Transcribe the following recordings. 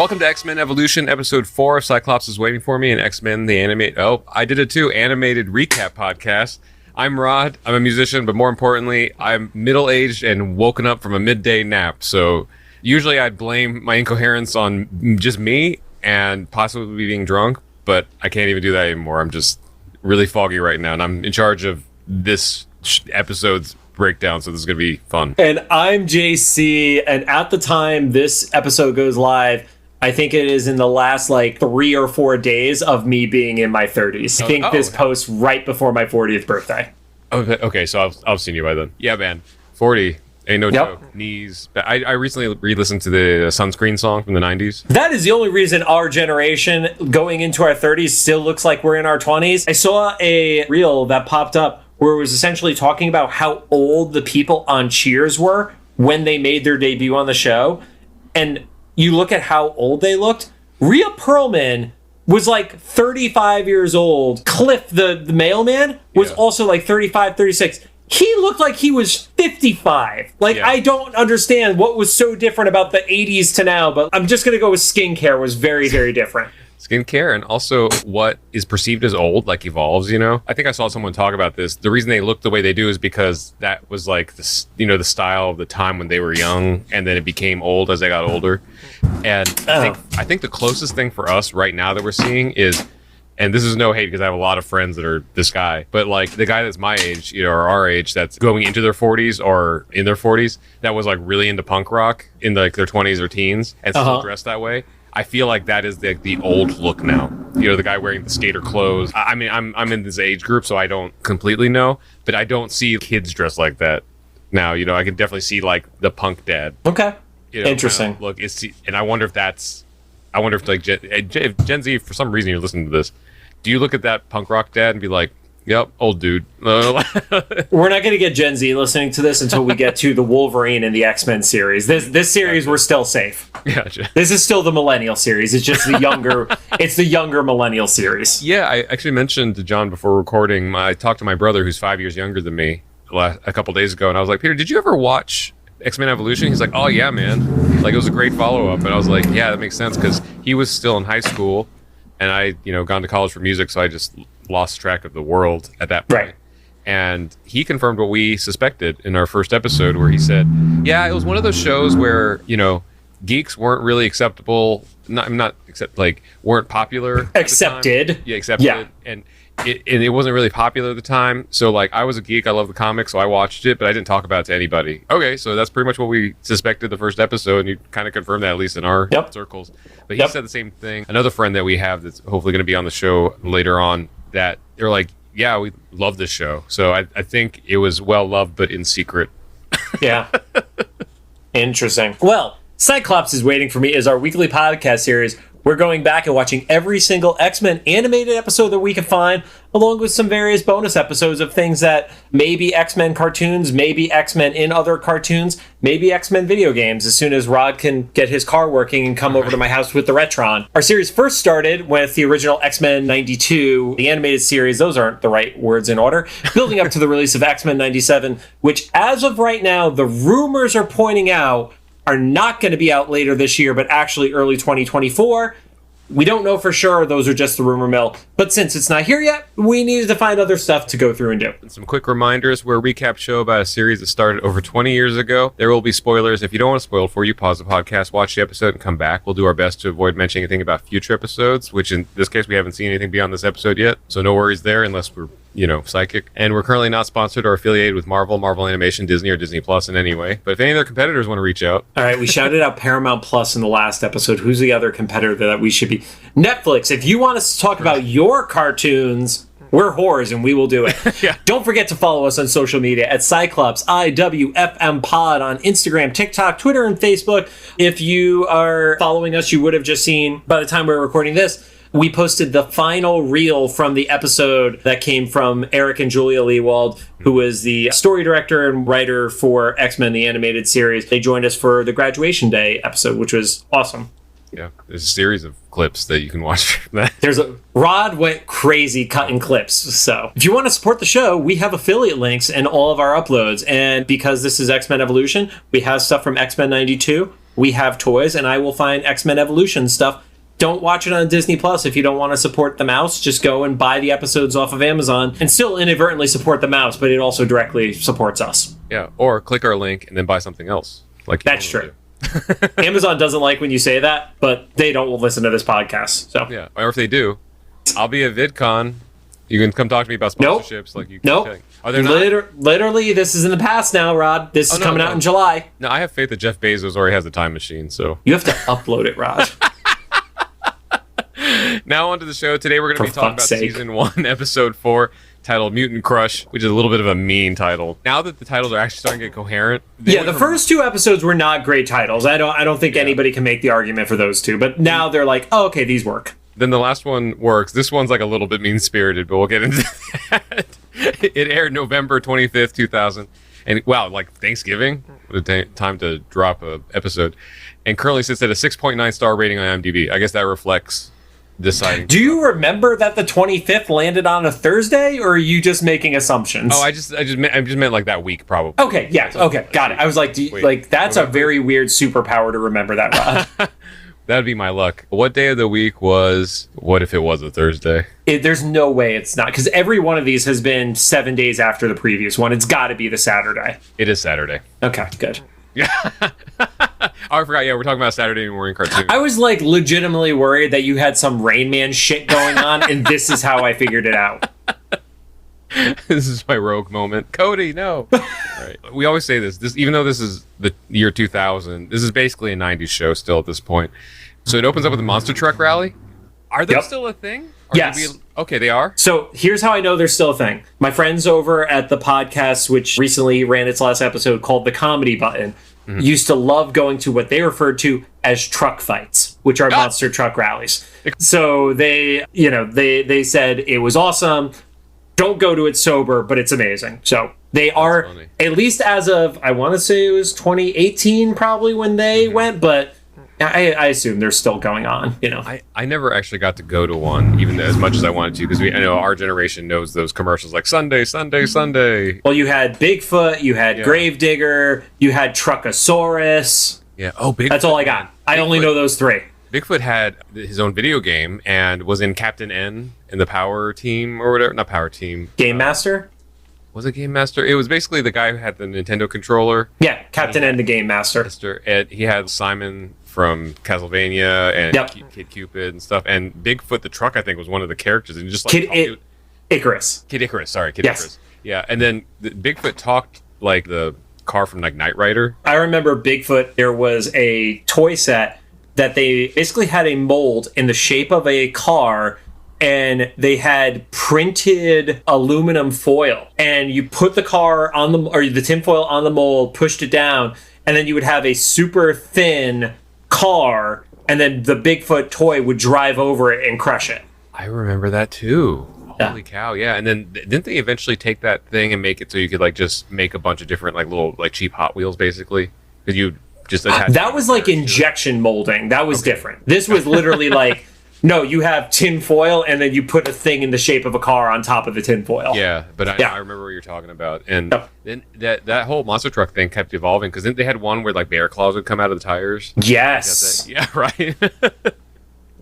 Welcome to X-Men Evolution, episode 4 of Cyclops is Waiting for Me, and X-Men the animated recap podcast. I'm Rod, I'm a musician, but more importantly, I'm middle-aged and woken up from a midday nap. So usually I'd blame my incoherence on just me and possibly being drunk, but I can't even do that anymore. I'm just really foggy right now, and I'm in charge of this episode's breakdown, so this is going to be fun. And I'm JC, and at the time this episode goes live, I think it is in the last 3 or 4 days of me being in my 30s. I think this posts right before my 40th birthday. Okay, so I've seen you by then. Yeah, man. 40. Ain't no joke. Knees. I recently re-listened to the Sunscreen song from the 90s. That is the only reason our generation going into our 30s still looks like we're in our 20s. I saw a reel that popped up where it was essentially talking about how old the people on Cheers were when they made their debut on the show. And you look at how old they looked. Rhea Perlman was 35 years old. Cliff, the mailman, was also 35, 36. He looked like he was 55. I don't understand what was so different about the 80s to now, but I'm just going to go with skincare was very, very different. Skincare, and also what is perceived as old evolves, I think I saw someone talk about this. The reason they look the way they do is because that was the style of the time when they were young, and then it became old as they got older. And I think the closest thing for us right now that we're seeing is, and this is no hate because I have a lot of friends that are this guy, but the guy that's my age, or our age, that's going into their 40s or in their 40s, that was really into punk rock in their 20s or teens and still dressed that way. I feel like that is the old look now. The guy wearing the skater clothes. I mean, I'm in this age group, so I don't completely know, but I don't see kids dressed like that now. I can definitely see the punk dad. Okay. Interesting. Look, and I wonder if if Gen Z, for some reason you're listening to this, do you look at that punk rock dad and be like, yep, old dude? We're not going to get Gen Z listening to this until we get to the Wolverine and the X-Men series. This series, we're still safe. Gotcha. This is still the millennial series. It's just the younger millennial series. Yeah, I actually mentioned to John before recording, I talked to my brother who's 5 years younger than me a couple days ago, and I was like, Peter, did you ever watch X-Men Evolution? He's like, oh yeah, man. It was a great follow-up. And I was like, yeah, that makes sense, because he was still in high school, and I, gone to college for music, so I just lost track of the world at that point. Right. And he confirmed what we suspected in our first episode, where he said, yeah, it was one of those shows where, geeks weren't really acceptable, weren't popular. Accepted. Yeah, accepted. Yeah. And it wasn't really popular at the time. So I was a geek, I love the comics, so I watched it, but I didn't talk about it to anybody. Okay, so that's pretty much what we suspected the first episode, and you kind of confirmed that, at least in our circles. But he said the same thing. Another friend that we have that's hopefully going to be on the show later on, that they're like, yeah, we love this show. So I think it was well loved, but in secret. Yeah. Interesting. Well, Cyclops is Waiting for Me is our weekly podcast series. We're going back and watching every single X-Men animated episode that we can find, along with some various bonus episodes of things that may be X-Men cartoons, maybe X-Men in other cartoons, maybe X-Men video games, as soon as Rod can get his car working and come over to my house with the Retron. Our series first started with the original X-Men 92, the animated series. Those aren't the right words in order. Building up to the release of X-Men 97, which as of right now, the rumors are pointing out are not going to be out later this year, but actually early 2024. We don't know for sure. Those are just the rumor mill. But since it's not here yet, we needed to find other stuff to go through and do. And some quick reminders. We're a recap show about a series that started over 20 years ago. There will be spoilers. If you don't want to spoil it for you, pause the podcast, watch the episode, and come back. We'll do our best to avoid mentioning anything about future episodes, which in this case, we haven't seen anything beyond this episode yet. So no worries there, unless we're psychic. And we're currently not sponsored or affiliated with Marvel Animation, Disney, or Disney Plus in any way. But if any of their competitors want to reach out. All right, we shouted out Paramount Plus in the last episode. Who's the other competitor that we should be? Netflix. If you want us to talk about your cartoons, we're whores and we will do it. Yeah. Don't forget to follow us on social media at Cyclops IWFM Pod on Instagram, TikTok, Twitter, and Facebook. If you are following us, you would have just seen, by the time we're recording this, we posted the final reel from the episode that came from Eric and Julia Leewald, who was the story director and writer for X-Men, the animated series. They joined us for the Graduation Day episode, which was awesome. Yeah, there's a series of clips that you can watch from that. Rod went crazy cutting clips. So if you want to support the show, we have affiliate links in all of our uploads. And because this is X-Men Evolution, we have stuff from X-Men 92, we have toys, and I will find X-Men Evolution stuff. Don't watch it on Disney Plus if you don't want to support the mouse. Just go and buy the episodes off of Amazon and still inadvertently support the mouse, but it also directly supports us. Yeah, or click our link and then buy something else. Like that's true. Amazon doesn't like when you say that, but they don't listen to this podcast. So yeah, or if they do, I'll be at VidCon. You can come talk to me about sponsorships. Like you. Nope. Are there not? Literally, this is in the past now, Rod. This is coming out in July. No, I have faith that Jeff Bezos already has a time machine. So you have to upload it, Rod. Now onto the show. Today we're going to be talking about Season 1, Episode 4, titled Mutant Crush, which is a little bit of a mean title. Now that the titles are actually starting to get coherent. Yeah, the first 2 episodes were not great titles. I don't think anybody can make the argument for those 2. But now they're like, oh, okay, these work. Then the last one works. This one's like a little bit mean-spirited, but we'll get into that. It aired November 25th, 2000. And wow, like Thanksgiving? What a time to drop a episode. And currently sits at a 6.9 star rating on IMDb. I guess that reflects deciding. Do you remember that the 25th landed on a Thursday, or are you just making assumptions? Oh, I just meant like that week, probably. Okay, yeah, okay, got it. I was like, that's a very weird superpower to remember that, Rod. That'd be my luck. What day of the week was? What if it was a Thursday? There's no way it's not, because every one of these has been 7 days after the previous one. It's got to be the Saturday. It is Saturday. Okay, good. Yeah. Oh, I forgot. Yeah, we're talking about Saturday morning cartoon. I was like legitimately worried that you had some Rain Man shit going on, and this is how I figured it out. This is my rogue moment. Cody, no. Right. We always say this, even though this is the year 2000, this is basically a 90s show still at this point. So it opens up with a monster truck rally. Are they still a thing? Or yes. Okay, they are? So here's how I know they're still a thing. My friends over at the podcast, which recently ran its last episode, called The Comedy Button, used to love going to what they referred to as truck fights, which are monster truck rallies. So they said it was awesome. Don't go to it sober, but it's amazing. So they are, at least as of, I want to say it was 2018 probably when they went, but I assume they're still going on, you know. I never actually got to go to one, even as much as I wanted to, because I know our generation knows those commercials like Sunday, Sunday, Sunday. Well, you had Bigfoot, you had Gravedigger, you had Truckosaurus. Yeah. Oh, Bigfoot. That's all I got. I only know those 3. Bigfoot had his own video game and was in Captain N in the Power Team or whatever. Not Power Team. Game Master? Was it Game Master? It was basically the guy who had the Nintendo controller. Yeah, Captain N, the Game Master. And he had Simon from Castlevania and Kid Cupid and stuff. And Bigfoot the truck, I think, was one of the characters. And just like Icarus. Kid Icarus. Sorry, Kid Icarus. Yeah, and then Bigfoot talked like the car from like Knight Rider. I remember Bigfoot. There was a toy set that they basically had a mold in the shape of a car, and they had printed aluminum foil, and you put the car on the tinfoil on the mold, pushed it down, and then you would have a super thin car, and then the Bigfoot toy would drive over it and crush it. I remember that too. Holy cow, yeah. And then didn't they eventually take that thing and make it so you could like just make a bunch of different like little like cheap Hot Wheels basically? Because you just attach that was like injection molding. That was different. This was literally like, no, you have tin foil and then you put a thing in the shape of a car on top of the tin foil. Yeah, but I remember what you're talking about. And then that whole monster truck thing kept evolving, because then they had one where like bear claws would come out of the tires. Yes. Yeah, right.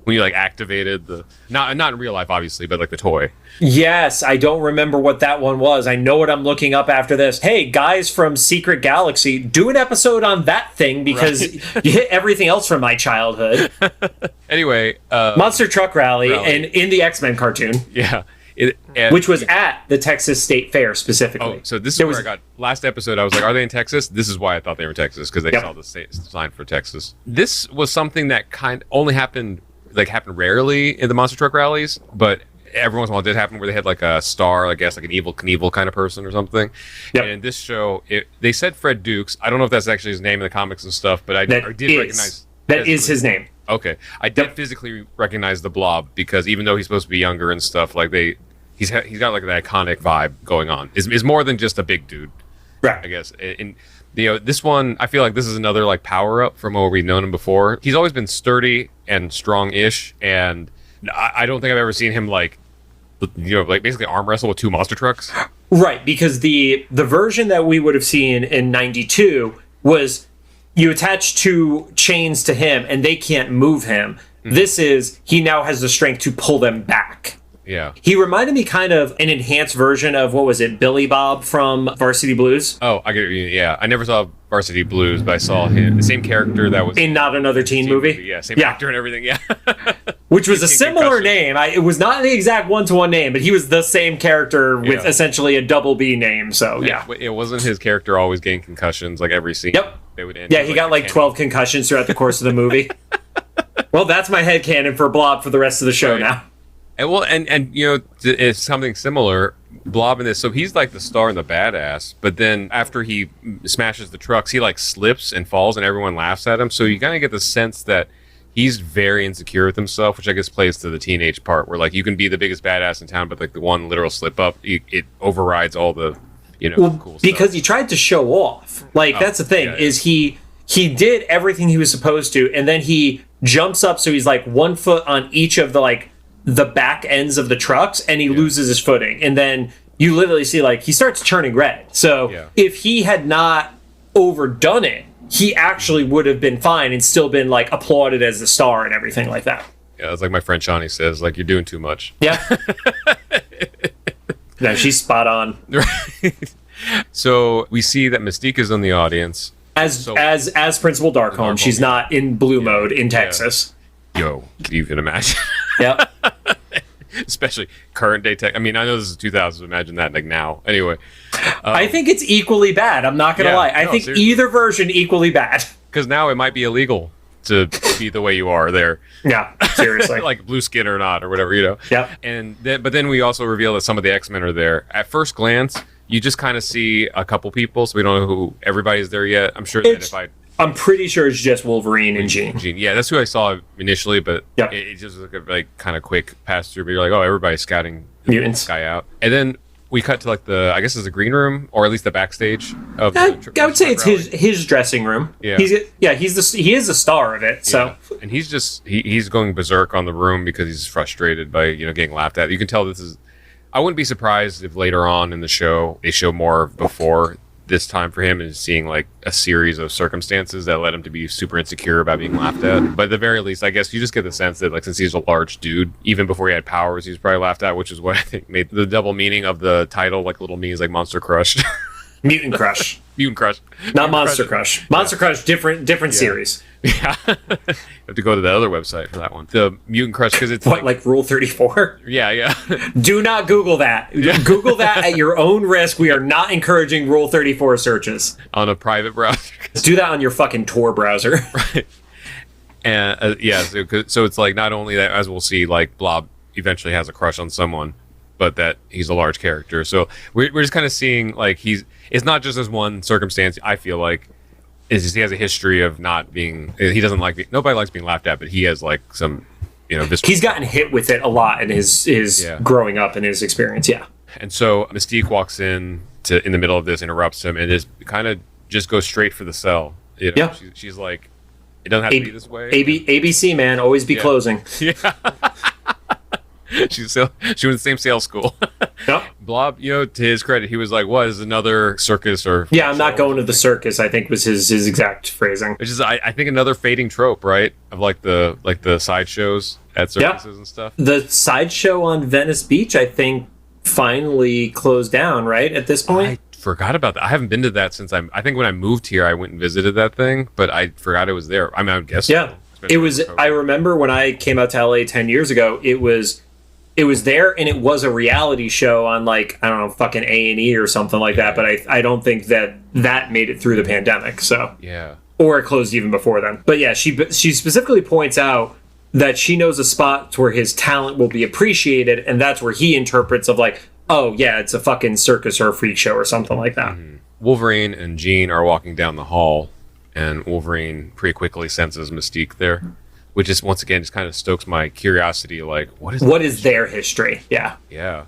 When you like activated the not in real life obviously, but like the toy. Yes, I don't remember what that one was. I know what I'm looking up after this. Hey, guys from Secret Galaxy, do an episode on that thing, because you hit everything else from my childhood. Anyway, Monster Truck Rally and in the X-Men cartoon. Yeah. Which was at the Texas State Fair specifically. Oh, so this is where I got last episode. I was like, are they in Texas? This is why I thought they were in Texas, because they saw the sign for Texas. This was something that only happened rarely in the monster truck rallies, but every once in a while it did happen, where they had like a star, I guess like an Evel Knievel kind of person or something. Yep. And in this show, they said Fred Dukes. I don't know if that's actually his name in the comics and stuff, but I did recognize that is his name. Okay, I did physically recognize the Blob, because even though he's supposed to be younger and stuff, like he's got like the iconic vibe going on. Is more than just a big dude, right? I guess. And this one, I feel like this is another like power up from where we've known him before. He's always been sturdy and strong-ish, and I don't think I've ever seen him like basically arm wrestle with 2 monster trucks. Right, because the version that we would have seen in '92 was, you attach two chains to him and they can't move him. This is, he now has the strength to pull them back. Yeah. He reminded me kind of an enhanced version of, what was it, Billy Bob from Varsity Blues? Oh, I get you. Yeah. I never saw Varsity Blues, but I saw him, the same character that was in Not Another Teen Movie. Yeah, same actor and everything. Yeah. Which was a similar name. It was not the exact one-to-one name, but he was the same character with essentially a double B name. So, yeah. It wasn't his character always getting concussions like every scene. Yep. They would end he got like 12 concussions throughout the course of the movie. Well, that's my headcanon for Blob for the rest of the show now. And you know, it's something similar. Blob in this, so he's like the star and the badass, but then after he smashes the trucks, he like slips and falls, and everyone laughs at him. So you kind of get the sense that he's very insecure with himself, which I guess plays to the teenage part, where like you can be the biggest badass in town, but like the one literal slip up, it overrides all the, you know, cool stuff. Because he tried to show off. Like that's the thing is he did everything he was supposed to, and then he jumps up, so he's like 1 foot on each of the back ends of the trucks, and he loses his footing, and then you literally see like he starts turning red. So if he had not overdone it, he actually would have been fine and still been like applauded as the star and everything like that. Yeah, it's like my friend Shawnee says, like, you're doing too much. Yeah. No, she's spot on. Right. So we see that Mystique is in the audience as Principal Darkholme. She's not in blue mode in Texas. Yo, you can imagine. Yep. Especially current day tech. I mean, I know this is 2000s. Imagine that like now. Anyway, I think it's equally bad. I'm not gonna lie. I think seriously. Either version equally bad. Because now it might be illegal to be the way you are there. Yeah, seriously. Like blue skin or not or whatever, you know. Yep. But then we also reveal that some of the X-Men are there. At first glance, you just kind of see a couple people, so we don't know who everybody's there yet. I'm sure that I'm pretty sure it's just Wolverine and Jean. Yeah, that's who I saw initially, but it just was like kind of quick pass through. But you're like, oh, everybody's scouting mutants guy out, and then we cut to like I guess it's the green room, or at least the backstage of. I would say it's his dressing room. Yeah, he is the star of it. So and he's just he's going berserk on the room because he's frustrated by getting laughed at. You can tell this is. I wouldn't be surprised if later on in the show they show more before this time for him and seeing like a series of circumstances that led him to be super insecure about being laughed at. But at the very least, I guess you just get the sense that like since he's a large dude, even before he had powers, he was probably laughed at, which is what I think made the double meaning of the title like little means like Monster Crush. Mutant Crush. Mutant Crush. Not Monster Crush. Monster Crush, different series. Yeah. You have to go to the other website for that one. The Mutant Crush, because it's like Rule 34? Yeah. Do not Google that. Google that at your own risk. We are not encouraging Rule 34 searches. On a private browser. Do that on your fucking Tor browser. Right. And so it's like not only that, as we'll see, like Blob eventually has a crush on someone, but that he's a large character. So we're just kind of seeing like it's not just as one circumstance. I feel like is he has a history of not being. He doesn't like nobody likes being laughed at, but he has like some, he's gotten hit with it a lot in his growing up and his experience. Yeah. And so Mystique walks in the middle of this, interrupts him, and just kind of just goes straight for the cell. Yeah. She's like, it doesn't have to be this way. ABC man, always be closing. Yeah. She went to the same sales school. Yep. Blob, to his credit, he was like, "What is another circus or?" Yeah, I'm not going to the circus. I think was his exact phrasing. Which is, I think, another fading trope, right? Of like the sideshows at circuses and stuff. The sideshow on Venice Beach, I think, finally closed down. Right at this point. I forgot about that. I haven't been to that since I think when I moved here, I went and visited that thing, but I forgot it was there. I mean, I would guess. Yeah, it was. I remember when I came out to LA 10 years ago. It was there, and it was a reality show on like, I don't know, fucking A&E or something like that. But I don't think that made it through the pandemic. So yeah, or it closed even before then. But yeah, she specifically points out that she knows a spot where his talent will be appreciated, and that's where he interprets of like, oh yeah, it's a fucking circus or a freak show or something like that. Mm-hmm. Wolverine and Jean are walking down the hall, and Wolverine pretty quickly senses Mystique there. Which is, once again, just kind of stokes my curiosity. Like, what is their history? Yeah. Yeah.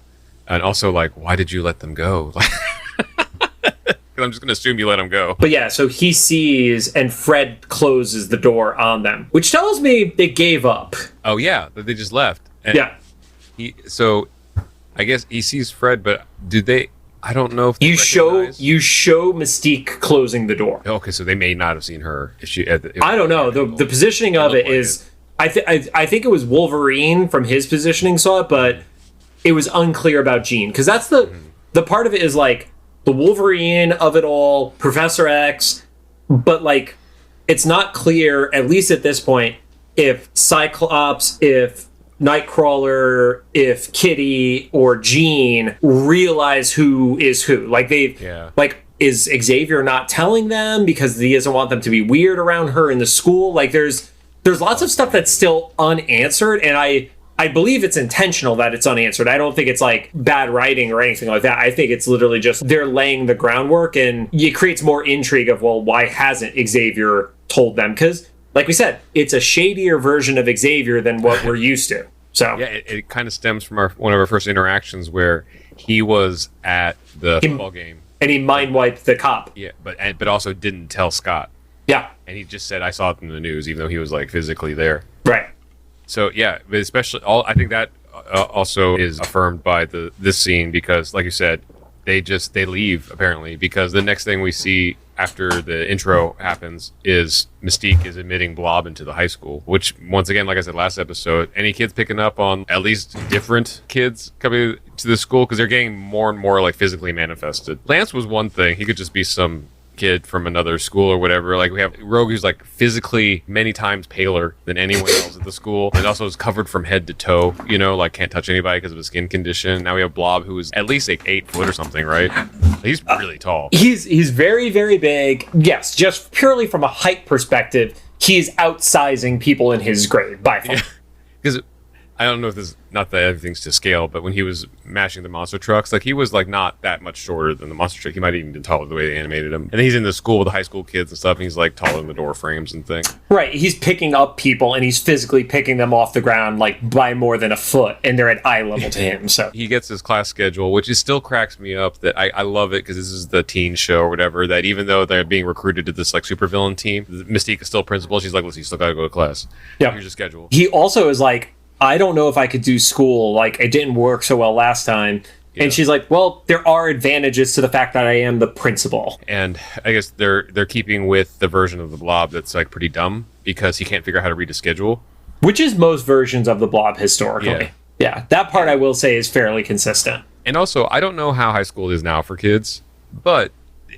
And also, like, why did you let them go? I'm just going to assume you let them go. But yeah, so he sees, and Fred closes the door on them, which tells me they gave up. Oh, yeah. That they just left. And yeah. So, I guess he sees Fred, but do I don't know if you show Mystique closing the door. Okay, so they may not have seen her. I don't know. The positioning of it is... I think it was Wolverine from his positioning saw it, but it was unclear about Jean. Because that's the part of it is like the Wolverine of it all, Professor X, but like it's not clear, at least at this point, if Cyclops, if Nightcrawler, if Kitty or Jean realize who is who. Like is Xavier not telling them because he doesn't want them to be weird around her in the school? Like there's lots of stuff that's still unanswered, and I believe it's intentional that it's unanswered. I don't think it's like bad writing or anything like that. I think it's literally just they're laying the groundwork, and it creates more intrigue of, well, why hasn't Xavier told them? Because, like we said, it's a shadier version of Xavier than what we're used to. So yeah, it kind of stems from one of our first interactions where he was at the football game. And he mind wiped the cop. Yeah, but also didn't tell Scott. Yeah. And he just said, I saw it in the news, even though he was like physically there. Right. So yeah, but especially I think that also is affirmed by this scene because, like you said, they leave apparently because the next thing we see after the intro happens is Mystique is admitting Blob into the high school, which once again, like I said last episode, any kids picking up on at least different kids coming to the school because they're getting more and more like physically manifested. Lance was one thing; he could just be some kid from another school or whatever. Like we have Rogue, who's like physically many times paler than anyone else at the school, and also is covered from head to toe, like can't touch anybody because of his skin condition. Now we have Blob, who is at least like 8 foot or something, right? He's really tall. He's very, very big. Yes, just purely from a height perspective, he's outsizing people in his grade by far. Because I don't know if this, not that everything's to scale, but when he was mashing the monster trucks, like he was like not that much shorter than the monster truck. He might have even been taller the way they animated him. And then he's in the school with the high school kids and stuff, and he's like taller than the door frames and things. Right. He's picking up people, and he's physically picking them off the ground like by more than a foot, and they're at eye level to him. So he gets his class schedule, which is still cracks me up. That I love it because this is the teen show or whatever. That even though they're being recruited to this like supervillain team, Mystique is still principal. She's like, listen, you still gotta go to class. Yeah. Here's your schedule. He also is like, I don't know if I could do school. Like, it didn't work so well last time. Yeah. And she's like, well, there are advantages to the fact that I am the principal. And I guess they're keeping with the version of the Blob that's like pretty dumb because he can't figure out how to read a schedule. Which is most versions of the Blob historically. Yeah, that part I will say is fairly consistent. And also, I don't know how high school is now for kids, but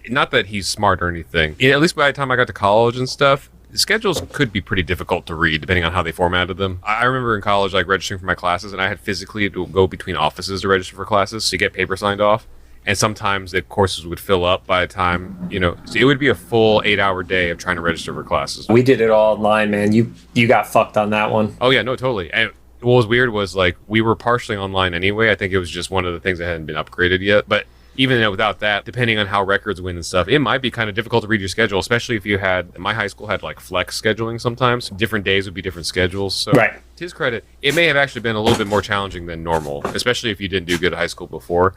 not that he's smart or anything. At least by the time I got to college and stuff, schedules could be pretty difficult to read depending on how they formatted them. I remember in college like registering for my classes, and I had physically to go between offices to register for classes to get paper signed off. And sometimes the courses would fill up by the time, so it would be a full 8-hour day of trying to register for classes. We did it all online, man. You got fucked on that one. Oh yeah, no, totally. And what was weird was like we were partially online anyway. I think it was just one of the things that hadn't been upgraded yet. But even without that, depending on how records win and stuff, it might be kind of difficult to read your schedule, especially if you had, my high school had like flex scheduling sometimes. Different days would be different schedules. So right. To his credit, it may have actually been a little bit more challenging than normal, especially if you didn't do good at high school before.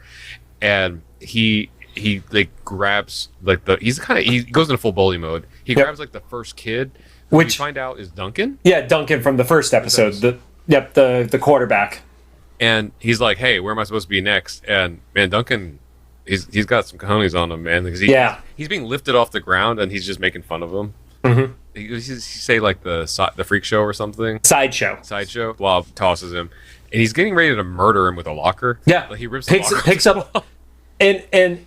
And he like grabs like he goes into full bully mode. He grabs like the first kid, which you find out is Duncan. Yeah, Duncan from the first episode. The quarterback. And he's like, hey, where am I supposed to be next? And man, Duncan, he's got some cojones on him, man. Because he's being lifted off the ground, and he's just making fun of him. Mm-hmm. He say like the freak show or something. Sideshow. Blob tosses him, and he's getting ready to murder him with a locker. Yeah, like he picks up, and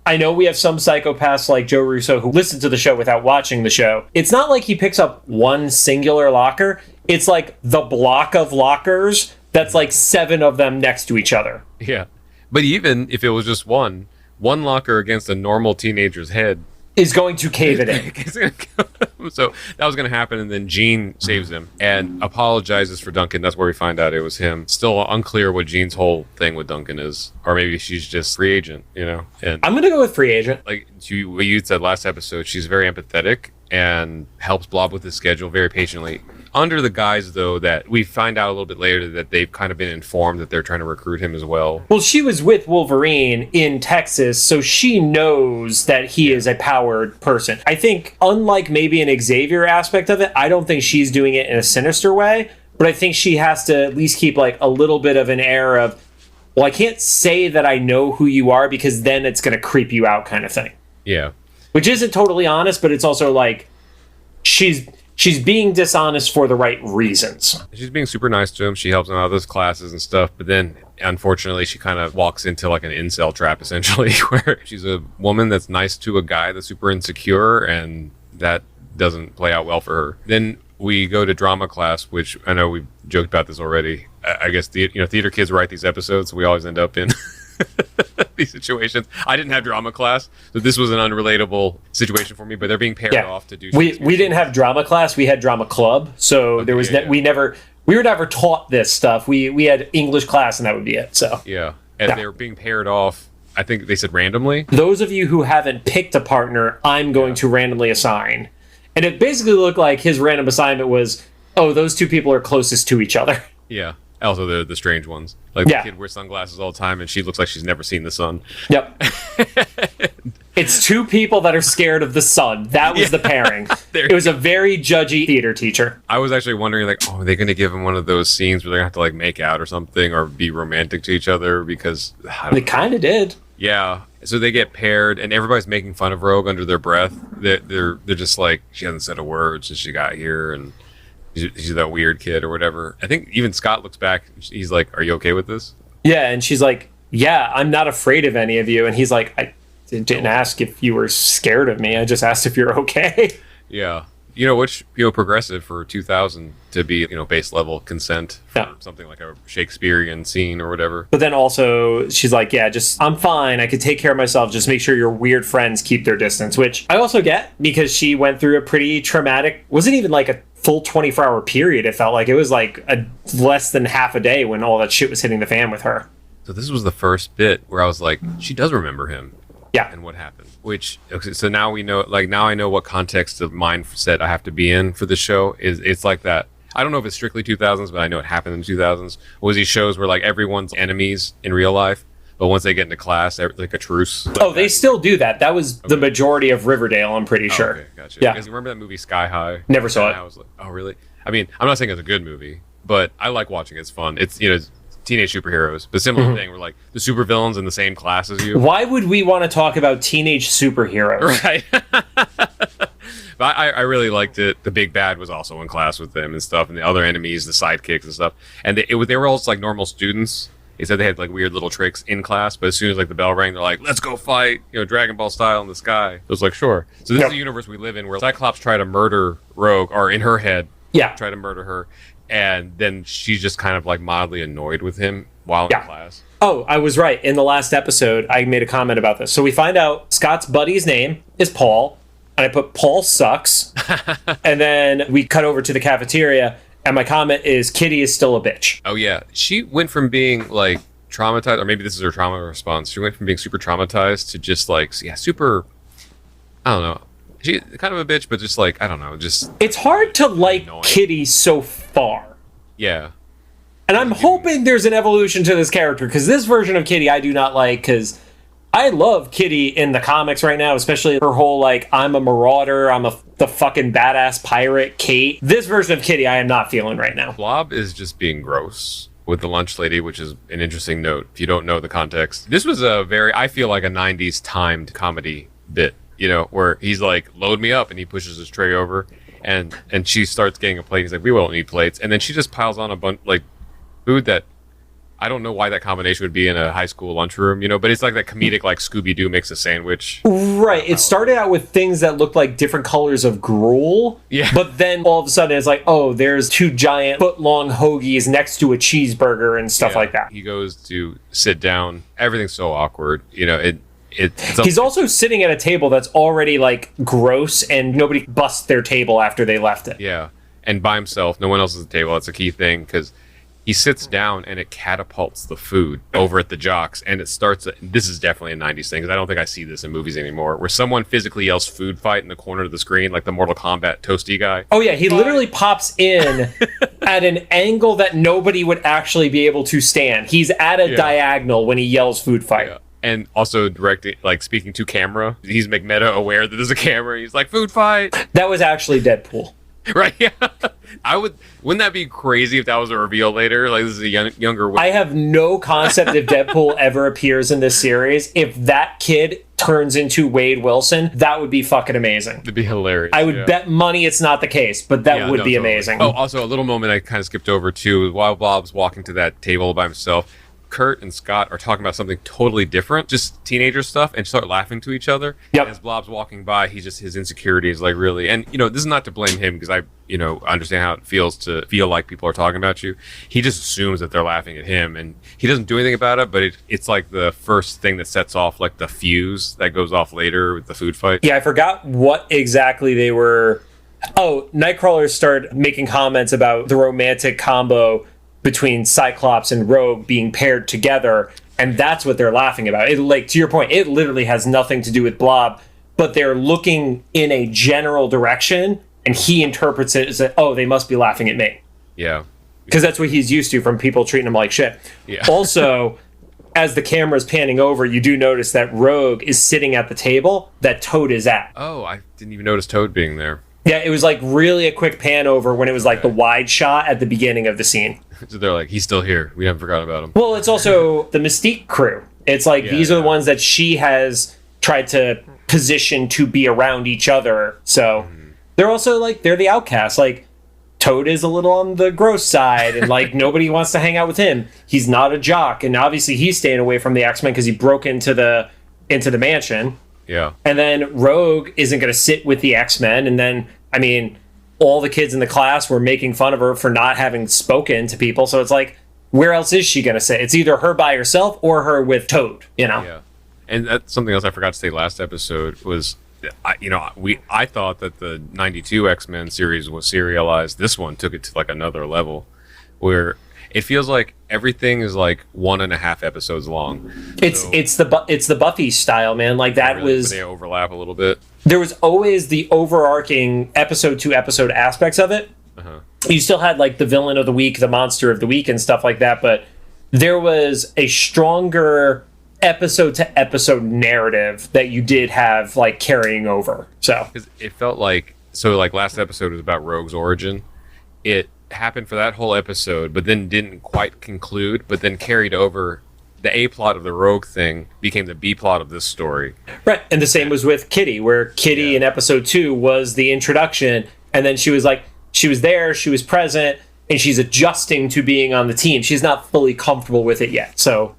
I know we have some psychopaths like Joe Russo who listen to the show without watching the show. It's not like he picks up one singular locker. It's like the block of lockers that's like 7 of them next to each other. Yeah. But even if it was just one locker against a normal teenager's head is going to cave it in. So that was going to happen, and then Jean saves him and apologizes for Duncan. That's where we find out it was him. Still unclear what Jean's whole thing with Duncan is, or maybe she's just free agent, And I'm going to go with free agent. Like what you said last episode, she's very empathetic and helps Blob with his schedule very patiently. Under the guise, though, that we find out a little bit later that they've kind of been informed that they're trying to recruit him as well. Well, she was with Wolverine in Texas, so she knows that he is a powered person. I think, unlike maybe an Xavier aspect of it, I don't think she's doing it in a sinister way, but I think she has to at least keep like a little bit of an air of, well, I can't say that I know who you are because then it's going to creep you out kind of thing. Yeah. Which isn't totally honest, but it's also like she's being dishonest for the right reasons. She's being super nice to him. She helps him out with his classes and stuff. But then, unfortunately, she kind of walks into like an incel trap, essentially, where she's a woman that's nice to a guy that's super insecure, and that doesn't play out well for her. Then we go to drama class, which I know we've joked about this already. I guess theater kids write these episodes, so we always end up in these situations. I didn't have drama class, so this was an unrelatable situation for me. But they're being paired off to do. We didn't have drama class. We had drama club. So there was we were never taught this stuff. We had English class, and that would be it. So they were being paired off. I think they said randomly. Those of you who haven't picked a partner, I'm going to randomly assign. And it basically looked like his random assignment was, oh, those two people are closest to each other. Yeah. Also, they're the strange ones. Like, the kid wears sunglasses all the time, and she looks like she's never seen the sun. Yep. It's two people that are scared of the sun. That was the pairing. It was a very judgy theater teacher. I was actually wondering, like, oh, are they going to give him one of those scenes where they're going to have to, like, make out or something or be romantic to each other? Because they kind of did. Yeah. So they get paired, and everybody's making fun of Rogue under their breath. They're just like, she hasn't said a word since she got here, and she's that weird kid or whatever. I think even Scott looks back. He's like, "Are you okay with this?" Yeah, and she's like, "Yeah, I'm not afraid of any of you." And he's like, "I didn't ask if you were scared of me. I just asked if you're okay." Yeah. Progressive for 2000 to be, base level consent for something like a Shakespearean scene or whatever. But then also she's like, yeah, I'm fine. I could take care of myself. Just make sure your weird friends keep their distance, which I also get because she went through a pretty traumatic, wasn't even like a full 24-hour period. It felt like it was like less than half a day when all that shit was hitting the fan with her. So this was the first bit where I was like, she does remember him. Yeah. And what happened. So now we know, like, now I know what context of mindset I have to be in for the show. It's like that. I don't know if it's strictly 2000s, but I know it happened in the 2000s. Was these shows where, like, everyone's enemies in real life, but once they get into class, they're like a truce. Like they still do that. That was the majority of Riverdale, I'm pretty sure. Okay, gotcha. Yeah. Because you remember that movie Sky High? Never saw it. I was like, oh, really? I mean, I'm not saying it's a good movie, but I like watching it. It's fun. It's, teenage superheroes, but similar thing where like the supervillains in the same class as you. Why would we want to talk about teenage superheroes? Right. But I really liked it. The big bad was also in class with them and stuff, and the other enemies, the sidekicks and stuff. And they were all just like normal students. They said they had like weird little tricks in class, but as soon as like the bell rang, they're like, "Let's go fight!" Dragon Ball style in the sky. It was like, sure. So this is the universe we live in, where Cyclops tried to murder Rogue, or in her head, try to murder her. And then she's just kind of like mildly annoyed with him while in class. Oh, I was right. In the last episode, I made a comment about this. So we find out Scott's buddy's name is Paul, and I put Paul sucks. And then we cut over to the cafeteria, and my comment is Kitty is still a bitch. Oh, yeah. She went from being like traumatized, or maybe this is her trauma response. She went from being super traumatized to just like, super, I don't know. She's kind of a bitch, but just like, I don't know, just... It's hard to like annoying. Kitty so far. Yeah. And I'm hoping there's an evolution to this character, because this version of Kitty I do not like, because I love Kitty in the comics right now, especially her whole, like, I'm a marauder, the fucking badass pirate, Kate. This version of Kitty I am not feeling right now. Blob is just being gross with the lunch lady, which is an interesting note, if you don't know the context. This was I feel like a 90s timed comedy bit. Where he's like, load me up, and he pushes his tray over, and she starts getting a plate. He's like, we won't need plates. And then she just piles on a bunch, like, food that I don't know why that combination would be in a high school lunchroom, but it's like that comedic, like, Scooby-Doo makes a sandwich. Right. It started out with things that looked like different colors of gruel. Yeah. But then all of a sudden it's like, oh, there's 2 giant foot-long hoagies next to a cheeseburger and stuff like that. He goes to sit down. Everything's so awkward. He's also sitting at a table that's already like gross, and nobody busts their table after they left it. Yeah, and by himself, no one else is at the table. That's a key thing, because he sits down and it catapults the food over at the jocks, and it starts. This is definitely a 90s thing, because I don't think I see this in movies anymore, where someone physically yells "food fight" in the corner of the screen, like the Mortal Kombat toasty guy. Oh yeah, he literally pops in at an angle that nobody would actually be able to stand. He's at a diagonal when he yells "food fight." Yeah. And also directing, like, speaking to camera. He's meta aware that there's a camera. He's like, food fight. That was actually Deadpool. Right? Yeah. Wouldn't that be crazy if that was a reveal later? Like, this is a younger. I have no concept if Deadpool ever appears in this series. If that kid turns into Wade Wilson, that would be fucking amazing. It'd be hilarious. I would bet money it's not the case, but that would be totally amazing. Oh, also a little moment I kind of skipped over too. While Bob's walking to that table by himself, Kurt and Scott are talking about something totally different, just teenager stuff, and start laughing to each other. Yep. As Blob's walking by, his insecurity is like really, and this is not to blame him because I understand how it feels to feel like people are talking about you. He just assumes that they're laughing at him, and he doesn't do anything about it. But it's like the first thing that sets off like the fuse that goes off later with the food fight. Yeah, I forgot what exactly they were. Oh, Nightcrawlers started making comments about the romantic combo between Cyclops and Rogue being paired together, and that's what they're laughing about. It, like, to your point, it literally has nothing to do with Blob, but they're looking in a general direction, and he interprets it as, they must be laughing at me. Yeah. Because that's what he's used to from people treating him like shit. Yeah. Also, as the camera's panning over, you do notice that Rogue is sitting at the table that Toad is at. Oh, I didn't even notice Toad being there. Yeah, it was like really a quick pan over when it was like the wide shot at the beginning of the scene. So they're like, he's still here. We haven't forgotten about him. Well, it's also the Mystique crew. It's like these are the ones that she has tried to position to be around each other. So they're also like, they're the outcasts. Like, Toad is a little on the gross side, and like nobody wants to hang out with him. He's not a jock, and obviously he's staying away from the X-Men because he broke into the mansion. Yeah. And then Rogue isn't going to sit with the X-Men. And then, I mean, all the kids in the class were making fun of her for not having spoken to people. So it's like, where else is she going to sit? It's either her by herself or her with Toad, Yeah. And that's something else I forgot to say last episode was, I thought that the 92 X-Men series was serialized. This one took it to like another level where it feels like everything is like 1.5 episodes long. It's the Buffy style, man. Like that really, was they overlap a little bit. There was always the overarching episode to episode aspects of it. Uh-huh. You still had like the villain of the week, the monster of the week, and stuff like that. But there was a stronger episode to episode narrative that you did have like carrying over. So because it felt like last episode was about Rogue's origin. It happened for that whole episode, but then didn't quite conclude, but then carried over. The A plot of the Rogue thing became the B plot of this story. Right, and the same was with Kitty, where Kitty in episode 2 was the introduction, and then she was there, she was present, and she's adjusting to being on the team. She's not fully comfortable with it yet. So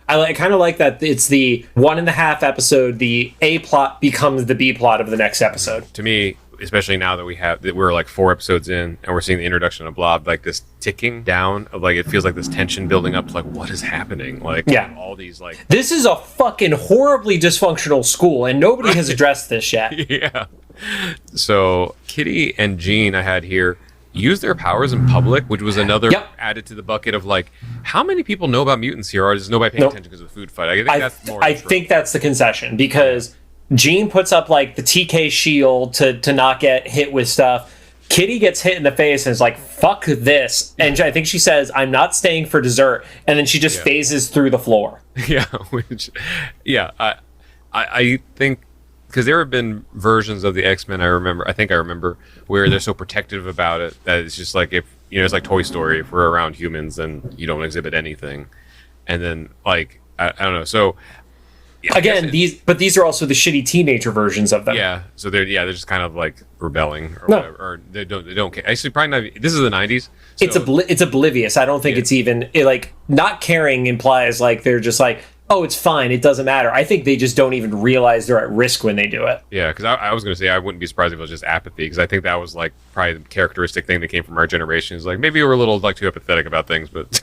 I kind of like that it's the 1.5 episode, the A plot becomes the B plot of the next episode. To me, especially now that we're like 4 episodes in and we're seeing the introduction of Blob, like this ticking down of like, it feels like this tension building up to like, what is happening? Like all these like, this is a fucking horribly dysfunctional school and nobody has addressed this yet. Yeah. So Kitty and Jean I had here use their powers in public, which was another added to the bucket of like, how many people know about mutants here, or does nobody pay attention because of the food fight? I think that's the concession, because Jean puts up like the TK shield to not get hit with stuff. Kitty gets hit in the face and is like, fuck this. And I think she says, I'm not staying for dessert. And then she just phases through the floor. Yeah. I think, because there have been versions of the X-Men I remember where they're so protective about it that it's just like, if it's like Toy Story, if we're around humans then you don't exhibit anything. And then like I don't know, so again, these are also the shitty teenager versions of them. Yeah, so they're just kind of like rebelling or whatever, or they don't care. Actually, probably not. This is the 90s. So it's oblivious. I don't think it's even like not caring implies like they're just like, oh, it's fine, it doesn't matter. I think they just don't even realize they're at risk when they do it. Yeah, because I was going to say I wouldn't be surprised if it was just apathy, because I think that was like probably the characteristic thing that came from our generation. Is like maybe we're a little like too apathetic about things, but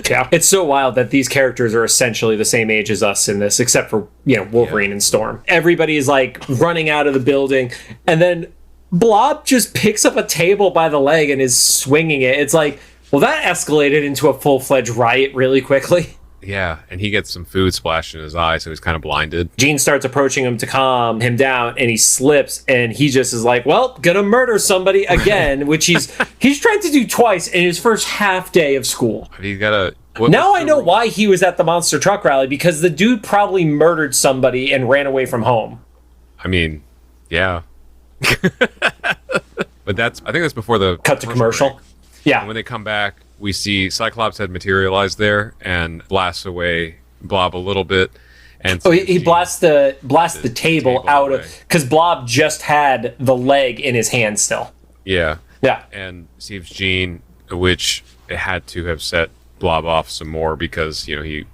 yeah, it's so wild that these characters are essentially the same age as us in this, except for Wolverine and Storm. Everybody is like running out of the building, and then Blob just picks up a table by the leg and is swinging it. It's like, well, that escalated into a full-fledged riot really quickly. Yeah, and he gets some food splashed in his eye, so he's kind of blinded. Jean starts approaching him to calm him down, and he slips, and he just is like, well, gonna murder somebody again, which he's trying to do twice in his first half day of school. He's got now I know why he was at the monster truck rally, because the dude probably murdered somebody and ran away from home. I mean, yeah. But I think that's before the cut to commercial. Break. Yeah. And when they come back, we see Cyclops had materialized there and blasts away Blob a little bit. And he blasts the table out away. of, because Blob just had the leg in his hand still. Yeah. Yeah. And saves Jean, which it had to have set Blob off some more because,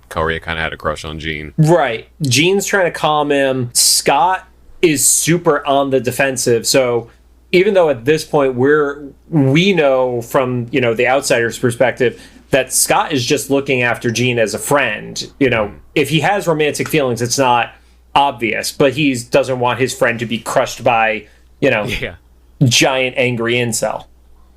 Korea kind of had a crush on Jean. Right. Jean's trying to calm him. Scott is super on the defensive. So even though at this point we know from, the outsider's perspective that Scott is just looking after Jean as a friend. If he has romantic feelings, it's not obvious, but he doesn't want his friend to be crushed by, giant angry incel.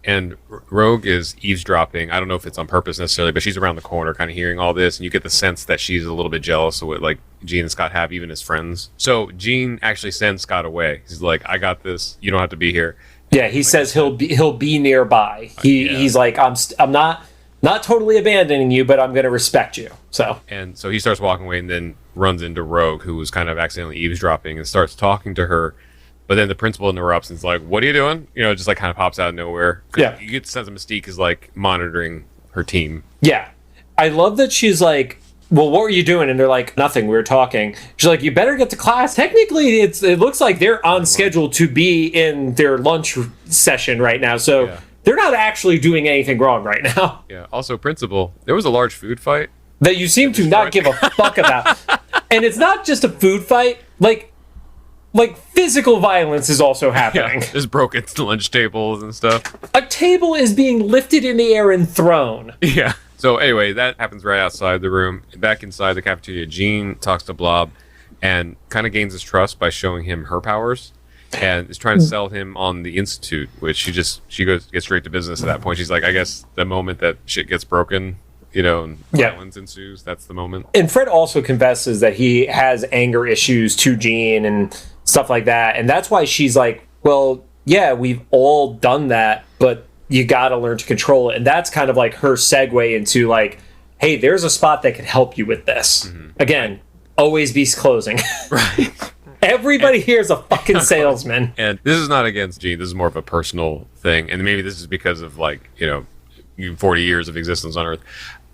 And Rogue is eavesdropping. I don't know if it's on purpose necessarily, but she's around the corner kind of hearing all this, and you get the sense that she's a little bit jealous of what like Jean and Scott have, even as friends. So Jean actually sends Scott away. He's like, I got this. You don't have to be here. Yeah, he says he'll be nearby. He's like, I'm not totally abandoning you, but I'm going to respect you. So he starts walking away and then runs into Rogue, who was kind of accidentally eavesdropping, and starts talking to her. But then the principal interrupts and is like, what are you doing? Just like kind of pops out of nowhere. Yeah. You get the sense of Mystique is like monitoring her team. Yeah. I love that she's like, well, what were you doing? And they're like, nothing. We were talking. She's like, you better get to class. Technically, it looks like they're on schedule to be in their lunch session right now. So they're not actually doing anything wrong right now. Yeah. Also, principal, there was a large food fight. That you seem to not give a fuck about. And it's not just a food fight. Like physical violence is also happening. Yeah, there's broken lunch tables and stuff. A table is being lifted in the air and thrown. Yeah. So anyway, that happens right outside the room. Back inside the cafeteria, Jean talks to Blob and kind of gains his trust by showing him her powers and is trying to sell him on the Institute, which she gets straight to business at that point. She's like, I guess the moment that shit gets broken, and violence ensues, that's the moment. And Fred also confesses that he has anger issues to Jean and stuff like that. And that's why she's like, well, yeah, we've all done that, but you got to learn to control it. And that's kind of like her segue into like, hey, there's a spot that can help you with this. Mm-hmm. Again, always be closing. Right. Everybody here is a fucking salesman. And this is not against Jean. This is more of a personal thing. And maybe this is because of 40 years of existence on Earth.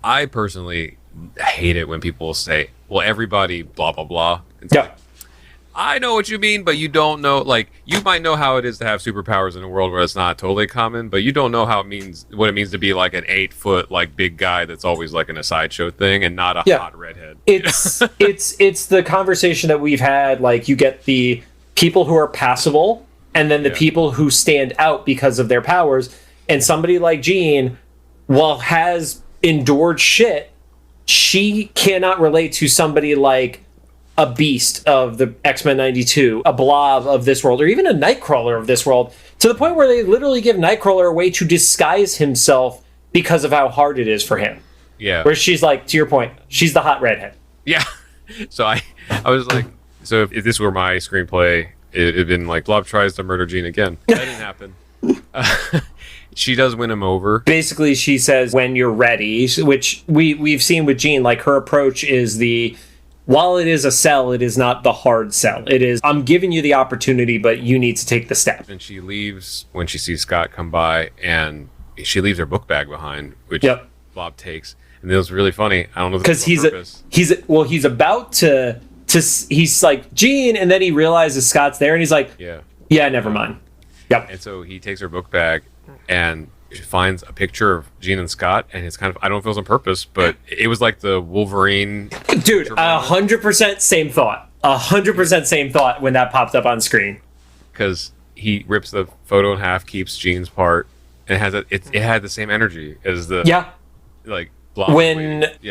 I personally hate it when people say, well, everybody blah, blah, blah. It's like, I know what you mean, but you don't know, you might know how it is to have superpowers in a world where it's not totally common, but you don't know what it means to be like an 8-foot, big guy that's always in a sideshow thing and not a hot redhead. It's the conversation that we've had, you get the people who are passable and then the people who stand out because of their powers. And somebody like Jean, while has endured shit, she cannot relate to somebody like a Beast of the X-Men 92, a Blob of this world, or even a Nightcrawler of this world, to the point where they literally give Nightcrawler a way to disguise himself because of how hard it is for him. Yeah. Where she's like, to your point, she's the hot redhead. Yeah. So I was like, so if this were my screenplay, it'd have been like, Blob tries to murder Jean again. That didn't happen. She does win him over. Basically, she says, when you're ready, which we've seen with Jean, her approach is while it is a sell, it is not the hard sell. It is, I'm giving you the opportunity, but you need to take the step. And she leaves when she sees Scott come by, and she leaves her book bag behind, which Blob takes. And it was really funny. I don't know if because he's about to he's like, Jean, and then he realizes Scott's there, and he's like, yeah, never mind. Yep. And so he takes her book bag and finds a picture of Jean and Scott, and it's kind of, I don't know if it was on purpose, but it was like the Wolverine. Dude, 100% same thought. 100% same thought when that popped up on screen. Because he rips the photo in half, keeps Jean's part, and it had the same energy as the Blob.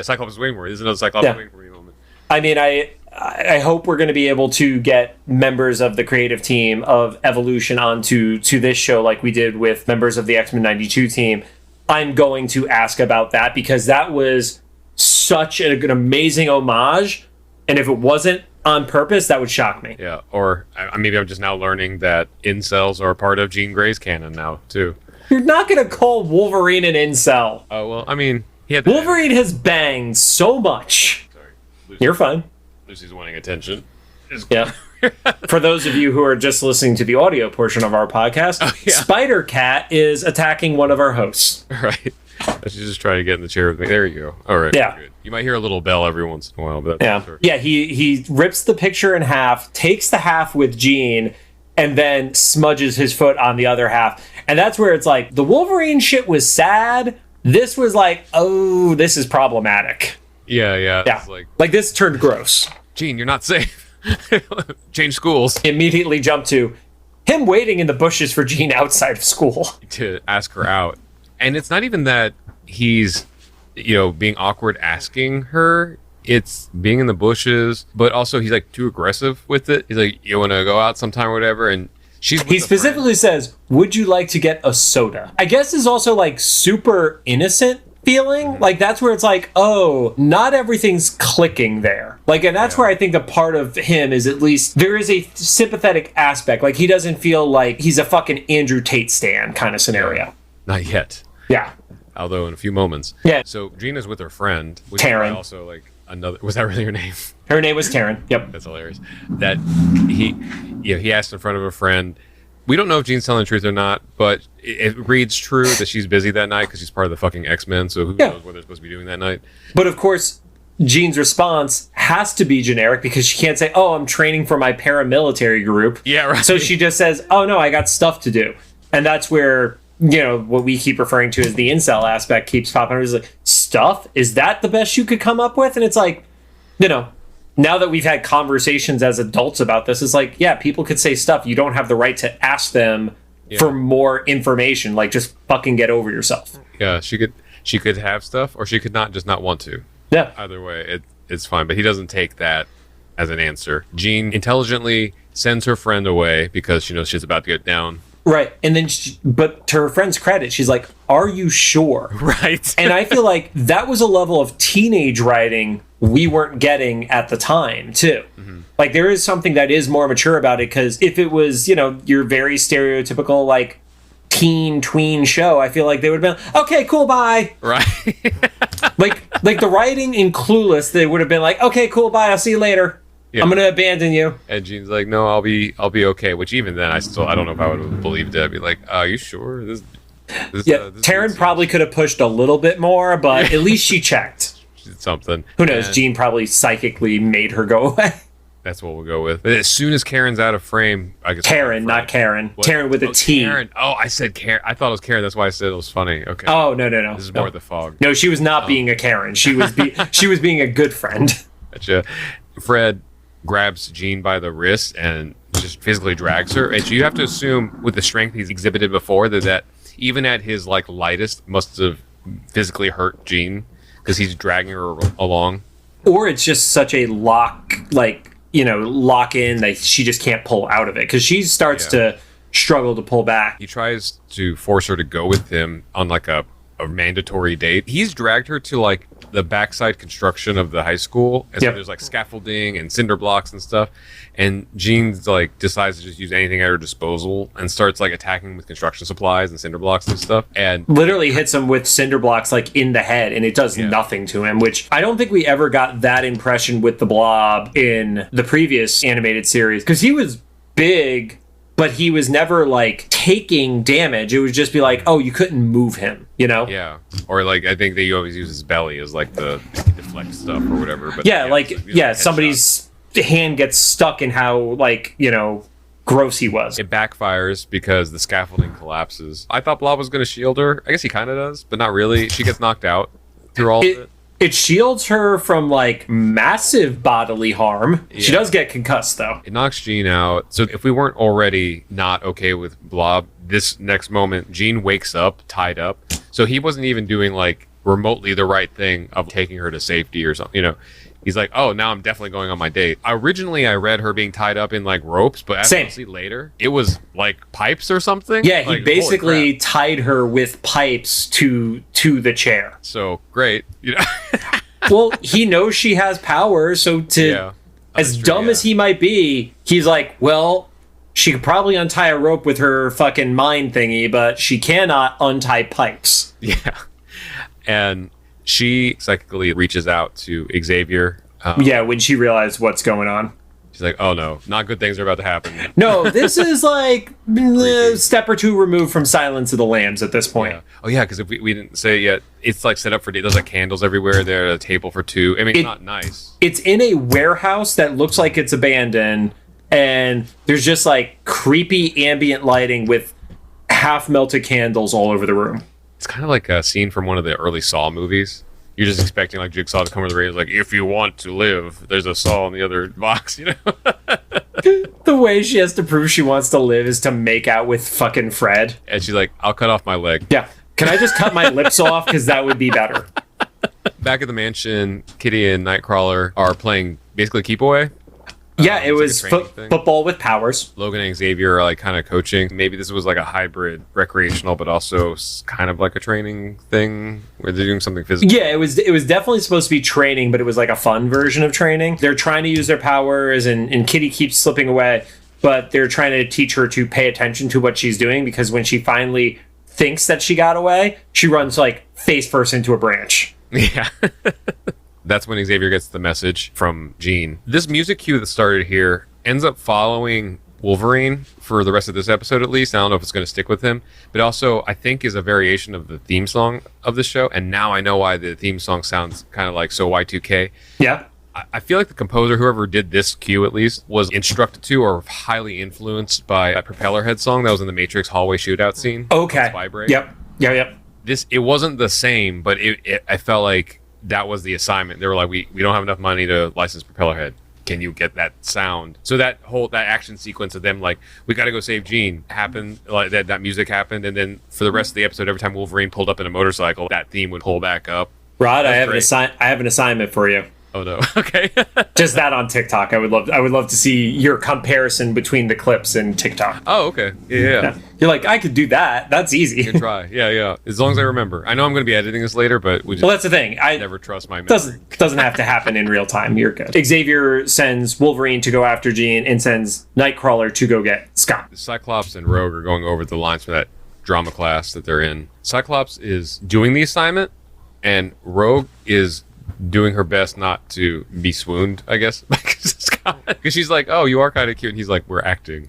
Cyclops is waiting for it. Isn't it Cyclops waiting for me moment? I mean, I hope we're going to be able to get members of the creative team of Evolution onto this show like we did with members of the X-Men 92 team. I'm going to ask about that because that was such an amazing homage. And if it wasn't on purpose, that would shock me. Yeah, or maybe I'm just now learning that incels are a part of Jean Grey's canon now, too. You're not going to call Wolverine an incel. Oh, well, I mean, Wolverine has banged so much. Sorry. You're fine. Lucy's wanting attention. Yeah. For those of you who are just listening to the audio portion of our podcast, Spider Cat is attacking one of our hosts. Right. She's just trying to get in the chair with me. There you go. All right. Yeah. Good. You might hear a little bell every once in a while, but that's Yeah. He rips the picture in half, takes the half with Jean, and then smudges his foot on the other half. And that's where it's like, the Wolverine shit was sad. This was like, oh, this is problematic. Yeah. Yeah. It's like this turned gross. Gene, you're not safe. Change schools. Immediately jump to him waiting in the bushes for Jean outside of school to ask her out. And it's not even that he's, being awkward asking her. It's being in the bushes, but also he's like too aggressive with it. He's like, you want to go out sometime or whatever? And he specifically says, would you like to get a soda? I guess is also like super innocent feeling. Like that's where it's like, oh, not everything's clicking there. Like, and that's where I think a part of him is at least there is a sympathetic aspect. Like he doesn't feel like he's a fucking Andrew Tate stan kind of scenario. Not yet. Yeah. Although in a few moments. Yeah. So Gina's with her friend. Which Taryn. Is also like another. Was that really her name? Her name was Taryn. Yep. That's hilarious. That he asked in front of a friend. We don't know if Jean's telling the truth or not, but it reads true that she's busy that night because she's part of the fucking X-Men, so who knows what they're supposed to be doing that night. But of course, Jean's response has to be generic because she can't say, oh, I'm training for my paramilitary group. Yeah, right. So she just says, oh, no, I got stuff to do. And that's where, what we keep referring to as the incel aspect keeps popping up. It's like, stuff? Is that the best you could come up with? And it's like, now that we've had conversations as adults about this, it's like, yeah, people could say stuff. You don't have the right to ask them for more information. Like, just fucking get over yourself. Yeah, she could have stuff, or she could not want to. Yeah. Either way, it's fine. But he doesn't take that as an answer. Jean intelligently sends her friend away because she knows she's about to get down. Right. And then, but to her friend's credit, she's like, are you sure? Right. And I feel like that was a level of teenage writing we weren't getting at the time, too. Mm-hmm. Like, there is something that is more mature about it, because if it was, your very stereotypical, like, tween show, I feel like they would have been, okay, cool, bye. Right. like the writing in Clueless, they would have been like, okay, cool, bye, I'll see you later. Yeah. I'm gonna abandon you. And Jean's like, no, I'll be okay. Which even then, I don't know if I would have believed it. I'd be like, are you sure? This Taryn probably could have pushed a little bit more, but at least she checked. She did something. Who knows? Jean probably psychically made her go away. That's what we'll go with. But as soon as Karen's out of frame, I guess Karen, not Karen. What? Taryn with a T. Karen. Oh, I said Karen. I thought it was Karen. That's why I said it was funny. Okay. Oh, no. This is more the fog. No, she was not being a Karen. She was she was being a good friend. Gotcha. Fred grabs Jean by the wrist and just physically drags her. And so you have to assume, with the strength he's exhibited before, that even at his lightest must have physically hurt Jean because he's dragging her along. Or it's just such a lock in that she just can't pull out of it because she starts to struggle to pull back. He tries to force her to go with him on a mandatory date. He's dragged her to the backside construction of the high school, and so there's scaffolding and cinder blocks and stuff, and Jean's decides to just use anything at her disposal and starts attacking with construction supplies and cinder blocks and stuff, and literally hits him with cinder blocks in the head, and it does nothing to him, which I don't think we ever got that impression with the Blob in the previous animated series, because he was big, but he was never taking damage. It would just be oh, you couldn't move him, Yeah. Or I think they always use his belly as the deflect stuff or whatever. But somebody's hand gets stuck in how gross he was. It backfires because the scaffolding collapses. I thought Blob was going to shield her. I guess he kind of does, but not really. She gets knocked out through all of it. It shields her from massive bodily harm. Yeah. She does get concussed though. It knocks Jean out. So if we weren't already not okay with Blob, this next moment, Jean wakes up tied up. So he wasn't even doing remotely the right thing of taking her to safety or something. He's like, oh, now I'm definitely going on my date. Originally, I read her being tied up in ropes, but as I see later, it was pipes or something. Yeah, he basically tied her with pipes to the chair. So great, Well, he knows she has power, so as dumb as he might be, he's like, well, she could probably untie a rope with her fucking mind thingy, but she cannot untie pipes. Yeah, and she psychically reaches out to Xavier. When she realized what's going on. She's like, oh no, not good things are about to happen. No, this is like a step or two removed from Silence of the Lambs at this point. Yeah. Oh yeah, because if we didn't say it yet, it's like set up for there's like candles everywhere. There's a table for two. I mean, it's not nice. It's in a warehouse that looks like it's abandoned, and there's just like creepy ambient lighting with half melted candles all over the room. It's kind of like a scene from one of the early Saw movies. You're just expecting like Jigsaw to come over the radio, like, if you want to live, there's a saw in the other box, you know? The way she has to prove she wants to live is to make out with fucking Fred. And she's like, I'll cut off my leg. Yeah. Can I just cut my lips off? Because that would be better. Back at the mansion, Kitty and Nightcrawler are playing basically keep away. Yeah, it was football with powers. Logan and Xavier are like kind of coaching. Maybe this was like a hybrid recreational, but also kind of like a training thing where they're doing something physical. Yeah, it was definitely supposed to be training, but it was like a fun version of training. They're trying to use their powers, and Kitty keeps slipping away, but they're trying to teach her to pay attention to what she's doing, because when she finally thinks that she got away, she runs like face first into a branch. Yeah. That's when Xavier gets the message from Jean. This music cue that started here ends up following Wolverine for the rest of this episode, at least. I don't know if it's going to stick with him, but also I think is a variation of the theme song of the show. And now I know why the theme song sounds kind of like so Y2K. Yeah. I feel like the composer, whoever did this cue at least, was instructed to or highly influenced by a propeller head song that was in the Matrix hallway shootout scene. Okay. Vibrate. Yep. It wasn't the same, but I felt like that was the assignment. They were like, we don't have enough money to license Propellerhead. Can you get that sound? So that action sequence of them like, we got to go save Jean happened, like that music happened, and then for the rest of the episode, every time Wolverine pulled up in a motorcycle, that theme would pull back up. Rod, I have an assignment for you. Oh no. Okay. Just that on TikTok. I would love to see your comparison between the clips and TikTok. Oh, okay. Yeah. You're like, I could do that. That's easy. You can try. Yeah. As long as I remember. I know I'm going to be editing this later, but well, that's the thing. I never trust my memory. Doesn't have to happen in real time. You're good. Xavier sends Wolverine to go after Jean and sends Nightcrawler to go get Scott. Cyclops and Rogue are going over the lines for that drama class that they're in. Cyclops is doing the assignment, and Rogue is doing her best not to be swooned, I guess, because she's like, oh, you are kind of cute, and he's like, we're acting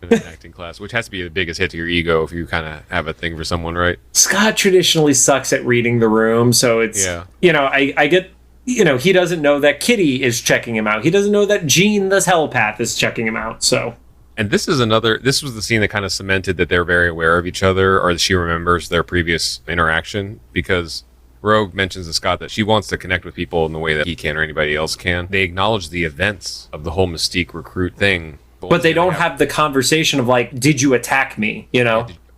in an acting class, which has to be the biggest hit to your ego if you kind of have a thing for someone, right? Scott traditionally sucks at reading the room, so it's I get, he doesn't know that Kitty is checking him out, he doesn't know that Jean the telepath is checking him out. So, and this was the scene that kind of cemented that they're very aware of each other, or that she remembers their previous interaction, because Rogue mentions to Scott that she wants to connect with people in the way that he can or anybody else can. They acknowledge the events of the whole Mystique recruit thing. But they don't have the conversation of like, did you attack me?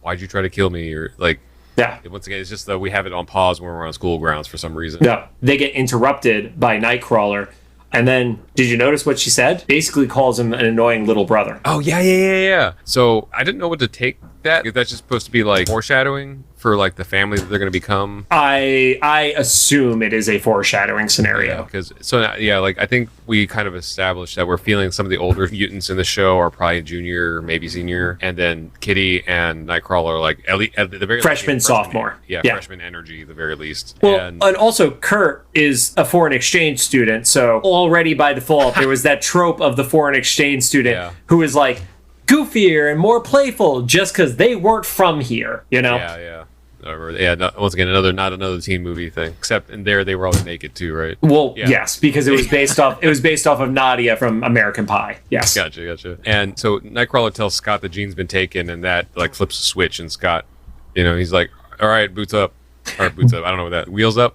Why'd you try to kill me? Or like, yeah. Once again, it's just that we have it on pause when we're on school grounds for some reason. Yeah. They get interrupted by Nightcrawler. And then, did you notice what she said? Basically calls him an annoying little brother. Oh, yeah. So I didn't know what to take that. If that's just supposed to be like foreshadowing for like the family that they're going to become. I assume it is a foreshadowing scenario. I think we kind of established that we're feeling some of the older mutants in the show are probably junior, maybe senior, and then Kitty and Nightcrawler are like at the very freshman, sophomore. Yeah, freshman energy at the very least. Well, and also Kurt is a foreign exchange student, so already by default there was that trope of the foreign exchange student who is like goofier and more playful just because they weren't from here, Yeah. Once again, not another teen movie thing. Except in there, they were always naked too, right? Well, yes, because it was based off. It was based off of Nadia from American Pie. Yes. Gotcha. And so Nightcrawler tells Scott that Jean's been taken, and that like flips a switch, and Scott, he's like, "All right, boots up." I don't know what that. Wheels up.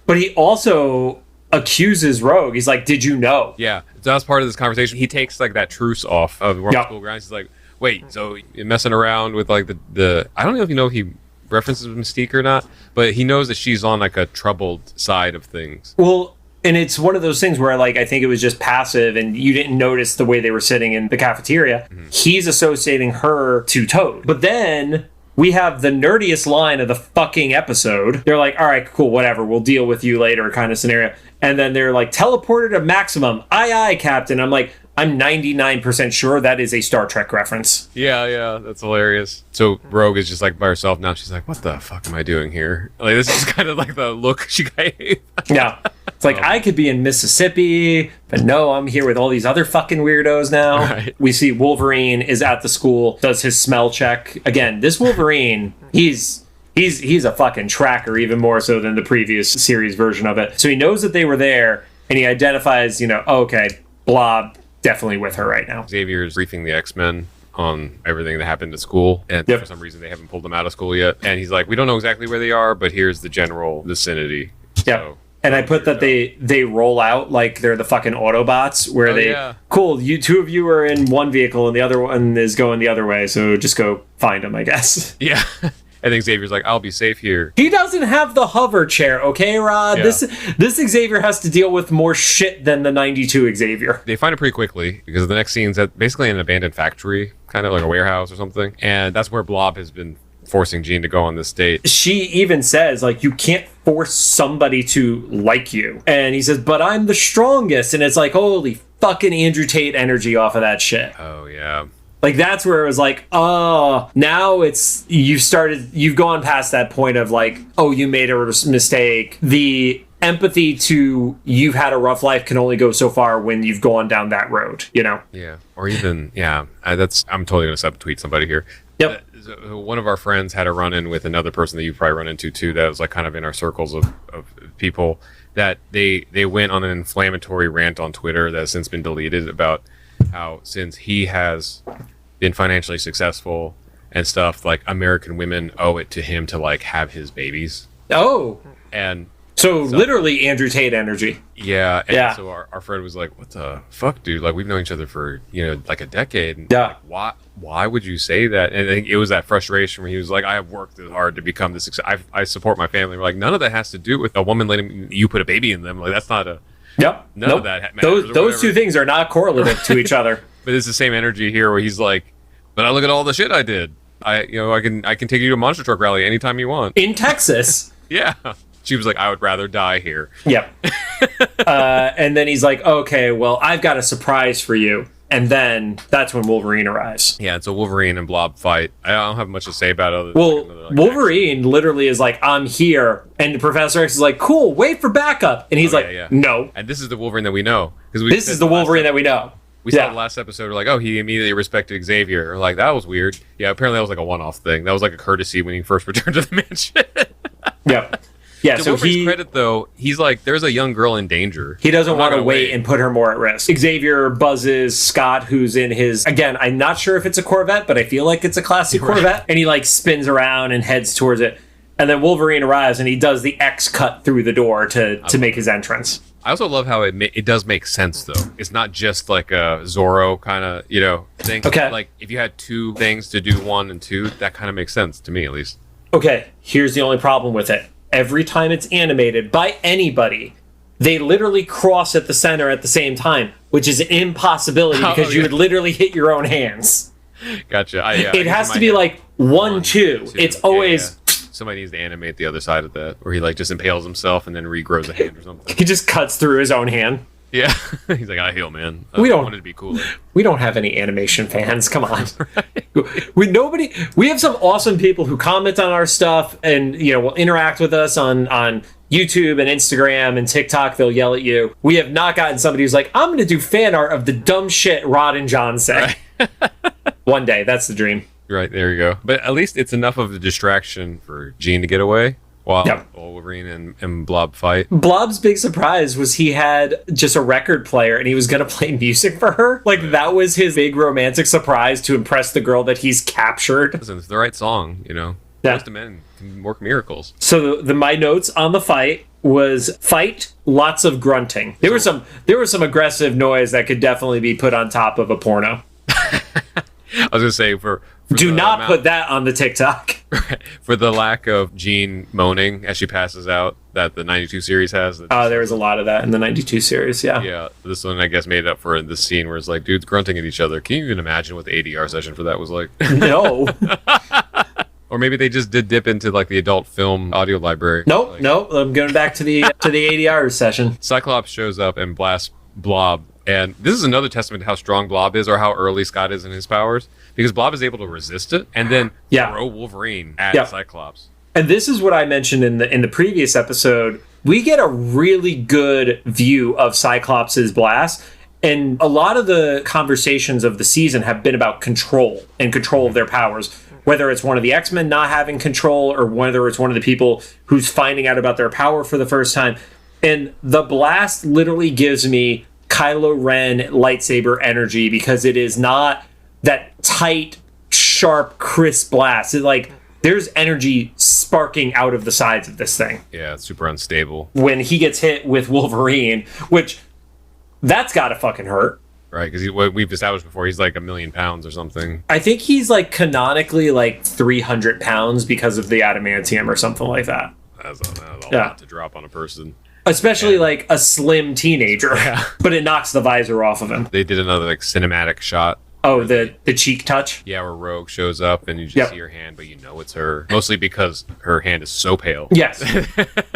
But he also accuses Rogue. He's like, "Did you know?" Yeah, so that's part of this conversation. He takes like that truce off of school grounds. He's like, wait, so you're messing around with like the I don't know if if he references Mystique or not, but he knows that she's on like a troubled side of things. Well, and it's one of those things where like I think it was just passive and you didn't notice the way they were sitting in the cafeteria. Mm-hmm. He's associating her to Toad. But then we have the nerdiest line of the fucking episode. They're like, all right, cool, whatever, we'll deal with you later kind of scenario. And then they're like, teleported to Maximum. Aye, aye, Captain. I'm like, I'm 99% sure that is a Star Trek reference. Yeah, that's hilarious. So Rogue is just like by herself now. She's like, what the fuck am I doing here? Like, this is kind of like the look she gave. Yeah. It's like, I could be in Mississippi, but no, I'm here with all these other fucking weirdos now. Right. We see Wolverine is at the school, does his smell check. Again, this Wolverine, he's a fucking tracker, even more so than the previous series version of it. So he knows that they were there, and he identifies, okay, Blob, definitely with her right now. Xavier's briefing the X-Men on everything that happened at school, and for some reason they haven't pulled them out of school yet. And he's like, we don't know exactly where they are, but here's the general vicinity. Yeah. And I put that they roll out like they're the fucking Autobots, where cool, you two of you are in one vehicle and the other one is going the other way, so just go find them, I guess. Yeah. I think Xavier's like, I'll be safe here. He doesn't have the hover chair, okay, Rod? Yeah. This Xavier has to deal with more shit than the 92 Xavier. They find it pretty quickly, because the next scene's at basically an abandoned factory, kind of like a warehouse or something. And that's where Blob has been forcing Jean to go on this date. She even says, like, you can't force somebody to like you. And he says, but I'm the strongest. And it's like, holy fucking Andrew Tate energy off of that shit. Oh, yeah. Like, that's where it was like, oh, now you've gone past that point of like, oh, you made a mistake. The empathy to you've had a rough life can only go so far when you've gone down that road, Yeah. Or even, I'm totally going to subtweet somebody here. Yep. One of our friends had a run-in with another person that you've probably run into too, that was like kind of in our circles of people, that they went on an inflammatory rant on Twitter that has since been deleted about how since he has been financially successful and stuff, like American women owe it to him to like have his babies. Oh. And so literally Andrew Tate energy. Yeah. And so our friend was like, what the fuck, dude? Like, we've known each other for, like a decade. And yeah. Like, why would you say that? And I think it was that frustration where he was like, I have worked hard to become this success. I support my family. We're like, none of that has to do with a woman letting you put a baby in them. Like, that's not a... Yep. None of that matters. Those two things are not correlative to each other. But it's the same energy here where he's like, but I look at all the shit I did. I can take you to a monster truck rally anytime you want. In Texas. Yeah. She was like, I would rather die here. Yep. And then he's like, okay, well, I've got a surprise for you. And then that's when Wolverine arrives. Yeah, and so Wolverine and Blob fight. I don't have much to say about it. Wolverine literally is like, I'm here. And Professor X is like, cool, wait for backup. And he's no. And this is the Wolverine that we know. This is the Wolverine that we know. We saw the last episode, we're like, oh, he immediately respected Xavier. We're like, that was weird. Yeah, apparently that was like a one-off thing. That was like a courtesy when he first returned to the mansion. Yep. Yeah, to Wolverine's credit, though, he's like, there's a young girl in danger. He doesn't want to wait and put her more at risk. Xavier buzzes Scott, who's in his... Again, I'm not sure if it's a Corvette, but I feel like it's a classic Corvette. And he, like, spins around and heads towards it. And then Wolverine arrives, and he does the X cut through the door to make his entrance. I also love how it does make sense, though. It's not just like a Zorro kind of, thing. Okay. Like, if you had two things to do 1 and 2, that kind of makes sense, to me, at least. Okay, here's the only problem with it. Every time it's animated by anybody, they literally cross at the center at the same time, which is an impossibility because you would literally hit your own hands. Gotcha. It has to be like 1, 2. It's always... Somebody needs to animate the other side of that, where he like just impales himself and then regrows a hand or something. He just cuts through his own hand. Yeah. He's like, I heal, man. I wanted to be cooler. We don't have any animation fans. Come on. We have some awesome people who comment on our stuff and, will interact with us on YouTube and Instagram and TikTok. They'll yell at you. We have not gotten somebody who's like, I'm going to do fan art of the dumb shit Rod and John say. Right. One day. That's the dream. Right, there you go. But at least it's enough of a distraction for Jean to get away while Wolverine and Blob fight. Blob's big surprise was he had just a record player and he was going to play music for her. Like, that was his big romantic surprise to impress the girl that he's captured. Listen, it's the right song, Most of men can work miracles. So my notes on the fight was fight, lots of grunting. There was some aggressive noise that could definitely be put on top of a porno. I was going to say, do not put that on the TikTok. For the lack of Jean moaning as she passes out that the 92 series has. There was a lot of that in the 92 series, yeah. Yeah, this one, I guess, made up for this scene where it's like dudes grunting at each other. Can you even imagine what the ADR session for that was like? No. Or maybe they just did dip into like the adult film audio library. Nope. I'm going back to the ADR session. Cyclops shows up and blasts Blob And this is another testament to how strong Blob is, or how early Scott is in his powers, because Blob is able to resist it and then throw Wolverine at Cyclops. And this is what I mentioned in the previous episode. We get a really good view of Cyclops' blast, and a lot of the conversations of the season have been about control and control of their powers. Whether it's one of the X-Men not having control, or whether it's one of the people who's finding out about their power for the first time. And the blast literally gives me Kylo Ren lightsaber energy, because it is not that tight, sharp, crisp blast. It, like, there's energy sparking out of the sides of this thing. Yeah, it's super unstable. When he gets hit with Wolverine, which, that's gotta fucking hurt. Right, because what we've established before, he's like 1 million pounds or something. I think he's like canonically like 300 pounds because of the adamantium or something like that. That's a lot to drop on a person. Especially like a slim teenager. Yeah. But it knocks the visor off of him. They did another like cinematic shot. Oh, the cheek touch? Yeah, where Rogue shows up and you just see her hand, but you know it's her. Mostly because her hand is so pale. Yes.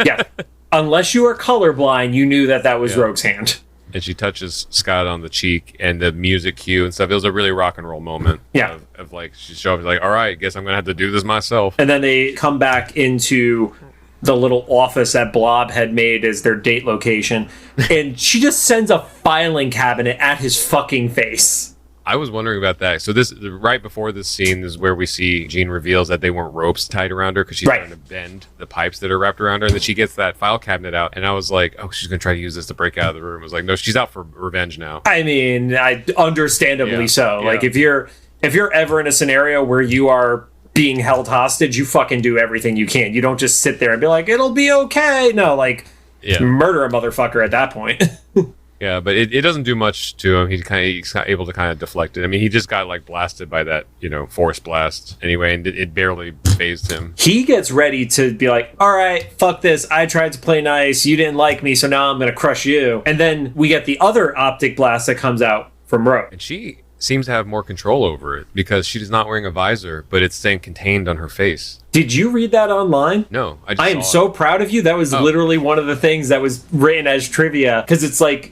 Yeah. Unless you are colorblind, you knew that was Rogue's hand. And she touches Scott on the cheek, and the music cue and stuff. It was a really rock and roll moment. Yeah. Of like, she showed up like, all right, guess I'm going to have to do this myself. And then they come back into the little office that Blob had made as their date location. And she just sends a filing cabinet at his fucking face. I was wondering about that. So this, right before this scene, is where we see Jean reveals that they weren't ropes tied around her, because she's trying to bend the pipes that are wrapped around her, and then she gets that file cabinet out, and I was like, oh, she's gonna try to use this to break out of the room. I was like, no, she's out for revenge now. I mean, understandably so. Yeah. Like, if you're ever in a scenario where you are being held hostage, you fucking do everything you can. You don't just sit there and be like, it'll be okay. No, like, murder a motherfucker at that point. Yeah, but it doesn't do much to him. He's able to kind of deflect it. I mean, he just got like blasted by that, force blast anyway, and it barely phased him. He gets ready to be like, all right, fuck this. I tried to play nice. You didn't like me, so now I'm going to crush you. And then we get the other optic blast that comes out from Rogue. And she seems to have more control over it, because she is not wearing a visor, but it's staying contained on her face. Did you read that online? No, I am so proud of you. That was literally one of the things that was written as trivia, because it's like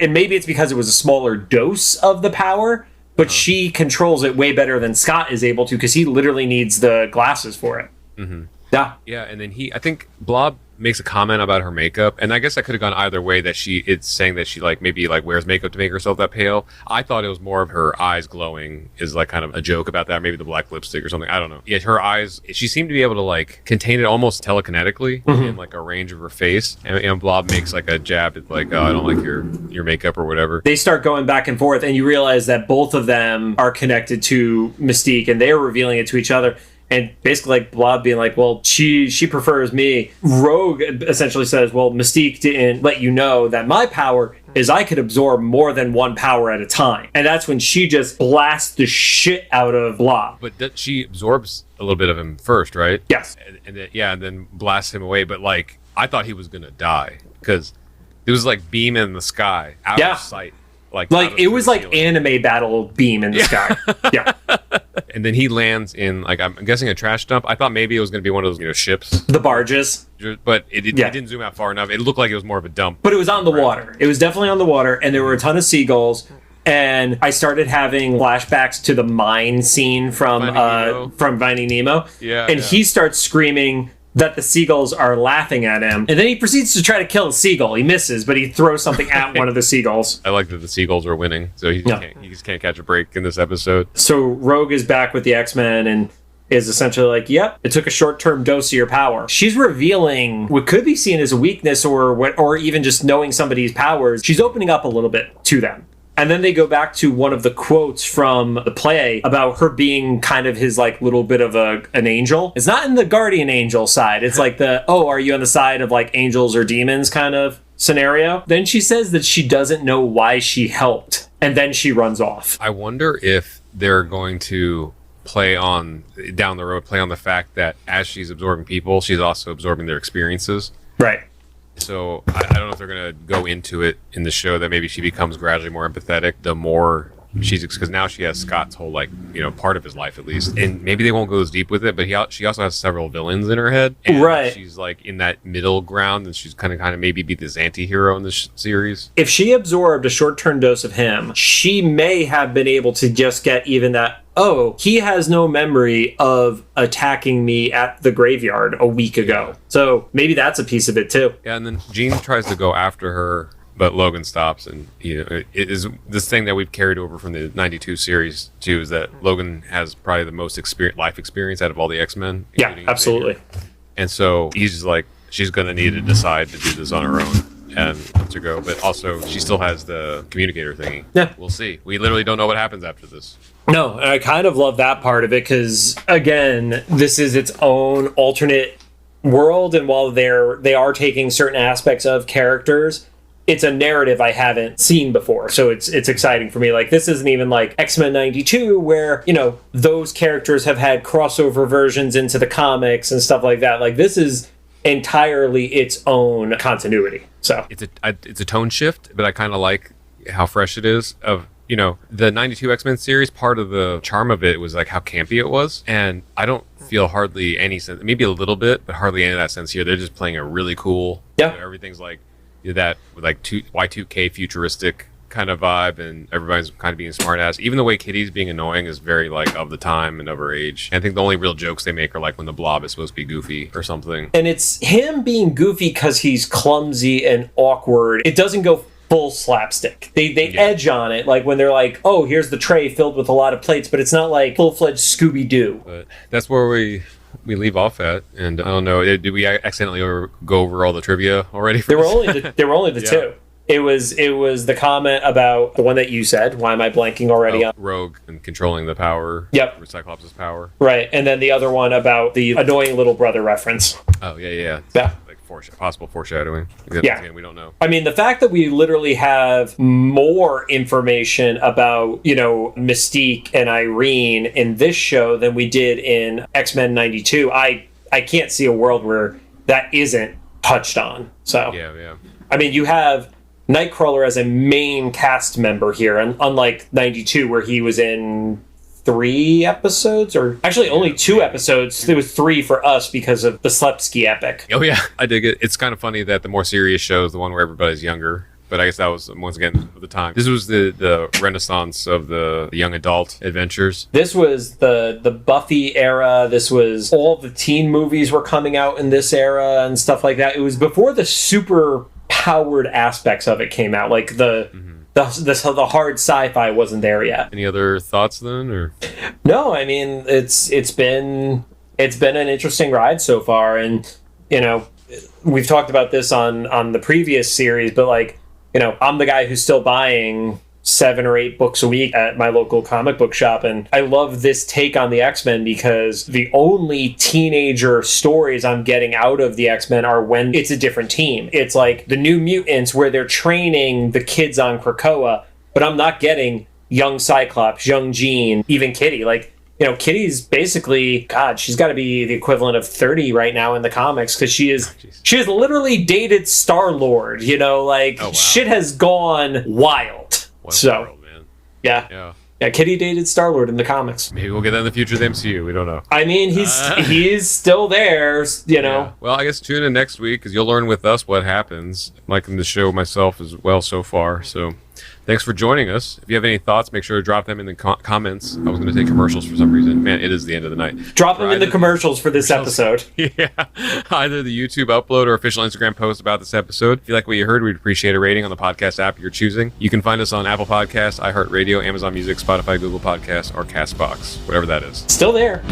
and maybe it's because it was a smaller dose of the power, but she controls it way better than Scott is able to, because he literally needs the glasses for it. Mm-hmm. Yeah, and then I think Blob makes a comment about her makeup, and I guess that could have gone either way. That it's saying that she maybe wears makeup to make herself that pale. I thought it was more of her eyes glowing is like kind of a joke about that. Maybe the black lipstick or something. I don't know. Yeah, her eyes. She seemed to be able to contain it almost telekinetically in a range of her face. And Blob makes a jab at oh, I don't like your makeup or whatever. They start going back and forth, and you realize that both of them are connected to Mystique, and they are revealing it to each other. And basically, Blob being well, she prefers me. Rogue essentially says, well, Mystique didn't let you know that my power is I could absorb more than one power at a time. And that's when she just blasts the shit out of Blob. But she absorbs a little bit of him first, right? Yes. And then blasts him away. But I thought he was going to die, because it was beam in the sky, out of sight. It was anime battle beam in the sky. Yeah. And then he lands in I'm guessing a trash dump. I thought maybe it was going to be one of those ships, the barges, but it didn't zoom out far enough. It looked like it was more of a dump, but it was on the water. It was definitely on the water, and there were a ton of seagulls. And I started having flashbacks to the mine scene from Finding Nemo. Yeah, and he starts screaming that the seagulls are laughing at him, and then he proceeds to try to kill a seagull. He misses, but he throws something at one of the seagulls. I like that the seagulls are winning, so he just can't catch a break in this episode. So Rogue is back with the X-Men and is essentially yep, it took a short-term dose of your power. She's revealing what could be seen as a weakness, or even just knowing somebody's powers. She's opening up a little bit to them. And then they go back to one of the quotes from the play about her being kind of his little bit of an angel. It's not in the guardian angel side. It's are you on the side of angels or demons kind of scenario? Then she says that she doesn't know why she helped. And then she runs off. I wonder if they're going to play on the fact that as she's absorbing people, she's also absorbing their experiences. Right. So I don't know if they're going to go into it in the show that maybe she becomes gradually more empathetic the more because now she has Scott's whole, like, you know, part of his life at least, and maybe they won't go as deep with it, but she also has several villains in her head, and right? She's like in that middle ground, and she's kind of maybe be this anti-hero in this series. If she absorbed a short-term dose of him, she may have been able to just get even that, oh, he has no memory of attacking me at the graveyard a week ago. So maybe that's a piece of it too. Yeah, and then Jean tries to go after her, but Logan stops, and you know, it is this thing that we've carried over from the 92 series too, is that Logan has probably the most life experience out of all the X-Men. Yeah, absolutely. And so he's just like, she's going to need to decide to do this on her own and let her go. But also, she still has the communicator thingy. Yeah. We'll see. We literally don't know what happens after this. No, I kind of love that part of it because, again, this is its own alternate world, and while they are taking certain aspects of characters, it's a narrative I haven't seen before, so it's exciting for me. Like, this isn't even like X-Men 92, where, you know, those characters have had crossover versions into the comics and stuff like that. Like, this is entirely its own continuity. So it's a tone shift, but I kind of like how fresh it is. Of, you know, the 92 X-Men series, part of the charm of it was like how campy it was, and I don't feel hardly any sense, maybe a little bit, but hardly any of that sense here. They're just playing a really cool, yeah, you know, everything's like that with like Y2K futuristic kind of vibe, and everybody's kind of being smart ass. Even the way Kitty's being annoying is very like of the time and of her age. And I think the only real jokes they make are like when the Blob is supposed to be goofy or something. And it's him being goofy because he's clumsy and awkward. It doesn't go full slapstick. They edge on it, like when they're like, oh, here's the tray filled with a lot of plates, but it's not like full-fledged Scooby-Doo. But that's where we leave off at, and I don't know, did we accidentally go over all the trivia already? There were only the yeah. two. It was the comment about the one that you said. Why am I blanking already on? Rogue and controlling the power. Yep. Cyclops' power. Right, and then the other one about the annoying little brother reference. Oh yeah. Like possible foreshadowing. Yeah. Again, we don't know. I mean, the fact that we literally have more information about, you know, Mystique and Irene in this show than we did in X-Men 92, I can't see a world where that isn't touched on. So yeah. I mean, you have Nightcrawler as a main cast member here, and unlike 92 where he was in 3 episodes, or actually only 2 episodes. There was 3 for us because of the Slepsky epic. Oh yeah, I dig it. It's kind of funny that the more serious show is the one where everybody's younger, but I guess that was, once again, the time. This was the renaissance of the young adult adventures. This was the Buffy era. This was all the teen movies were coming out in this era and stuff like that. It was before the super powered aspects of it came out, like the hard sci-fi wasn't there yet. Any other thoughts then, or? No, I mean, it's been an interesting ride so far, and you know, we've talked about this on the previous series, but like, you know, I'm the guy who's still buying 7 or 8 books a week at my local comic book shop, and I love this take on the X-Men because the only teenager stories I'm getting out of the X-Men are when it's a different team. It's like the New Mutants where they're training the kids on Krakoa, but I'm not getting young Cyclops, young Jean, even Kitty. Like, you know, Kitty's basically, God, she's got to be the equivalent of 30 right now in the comics, because she has literally dated Star-Lord, you know, like, shit has gone wild. World, man. Yeah, Kitty dated Star-Lord in the comics. Maybe we'll get that in the future of the MCU. We don't know. I mean, he's still there, you know. Yeah. Well, I guess tune in next week because you'll learn with us what happens. I'm liking the show myself as well so far. So thanks for joining us. If you have any thoughts, make sure to drop them in the comments. I was going to take commercials for some reason. Man, it is the end of the night. Drop them in the commercials for this episode. Yeah. Either the YouTube upload or official Instagram post about this episode. If you like what you heard, we'd appreciate a rating on the podcast app you're choosing. You can find us on Apple Podcasts, iHeartRadio, Amazon Music, Spotify, Google Podcasts, or CastBox, whatever that is. Still there.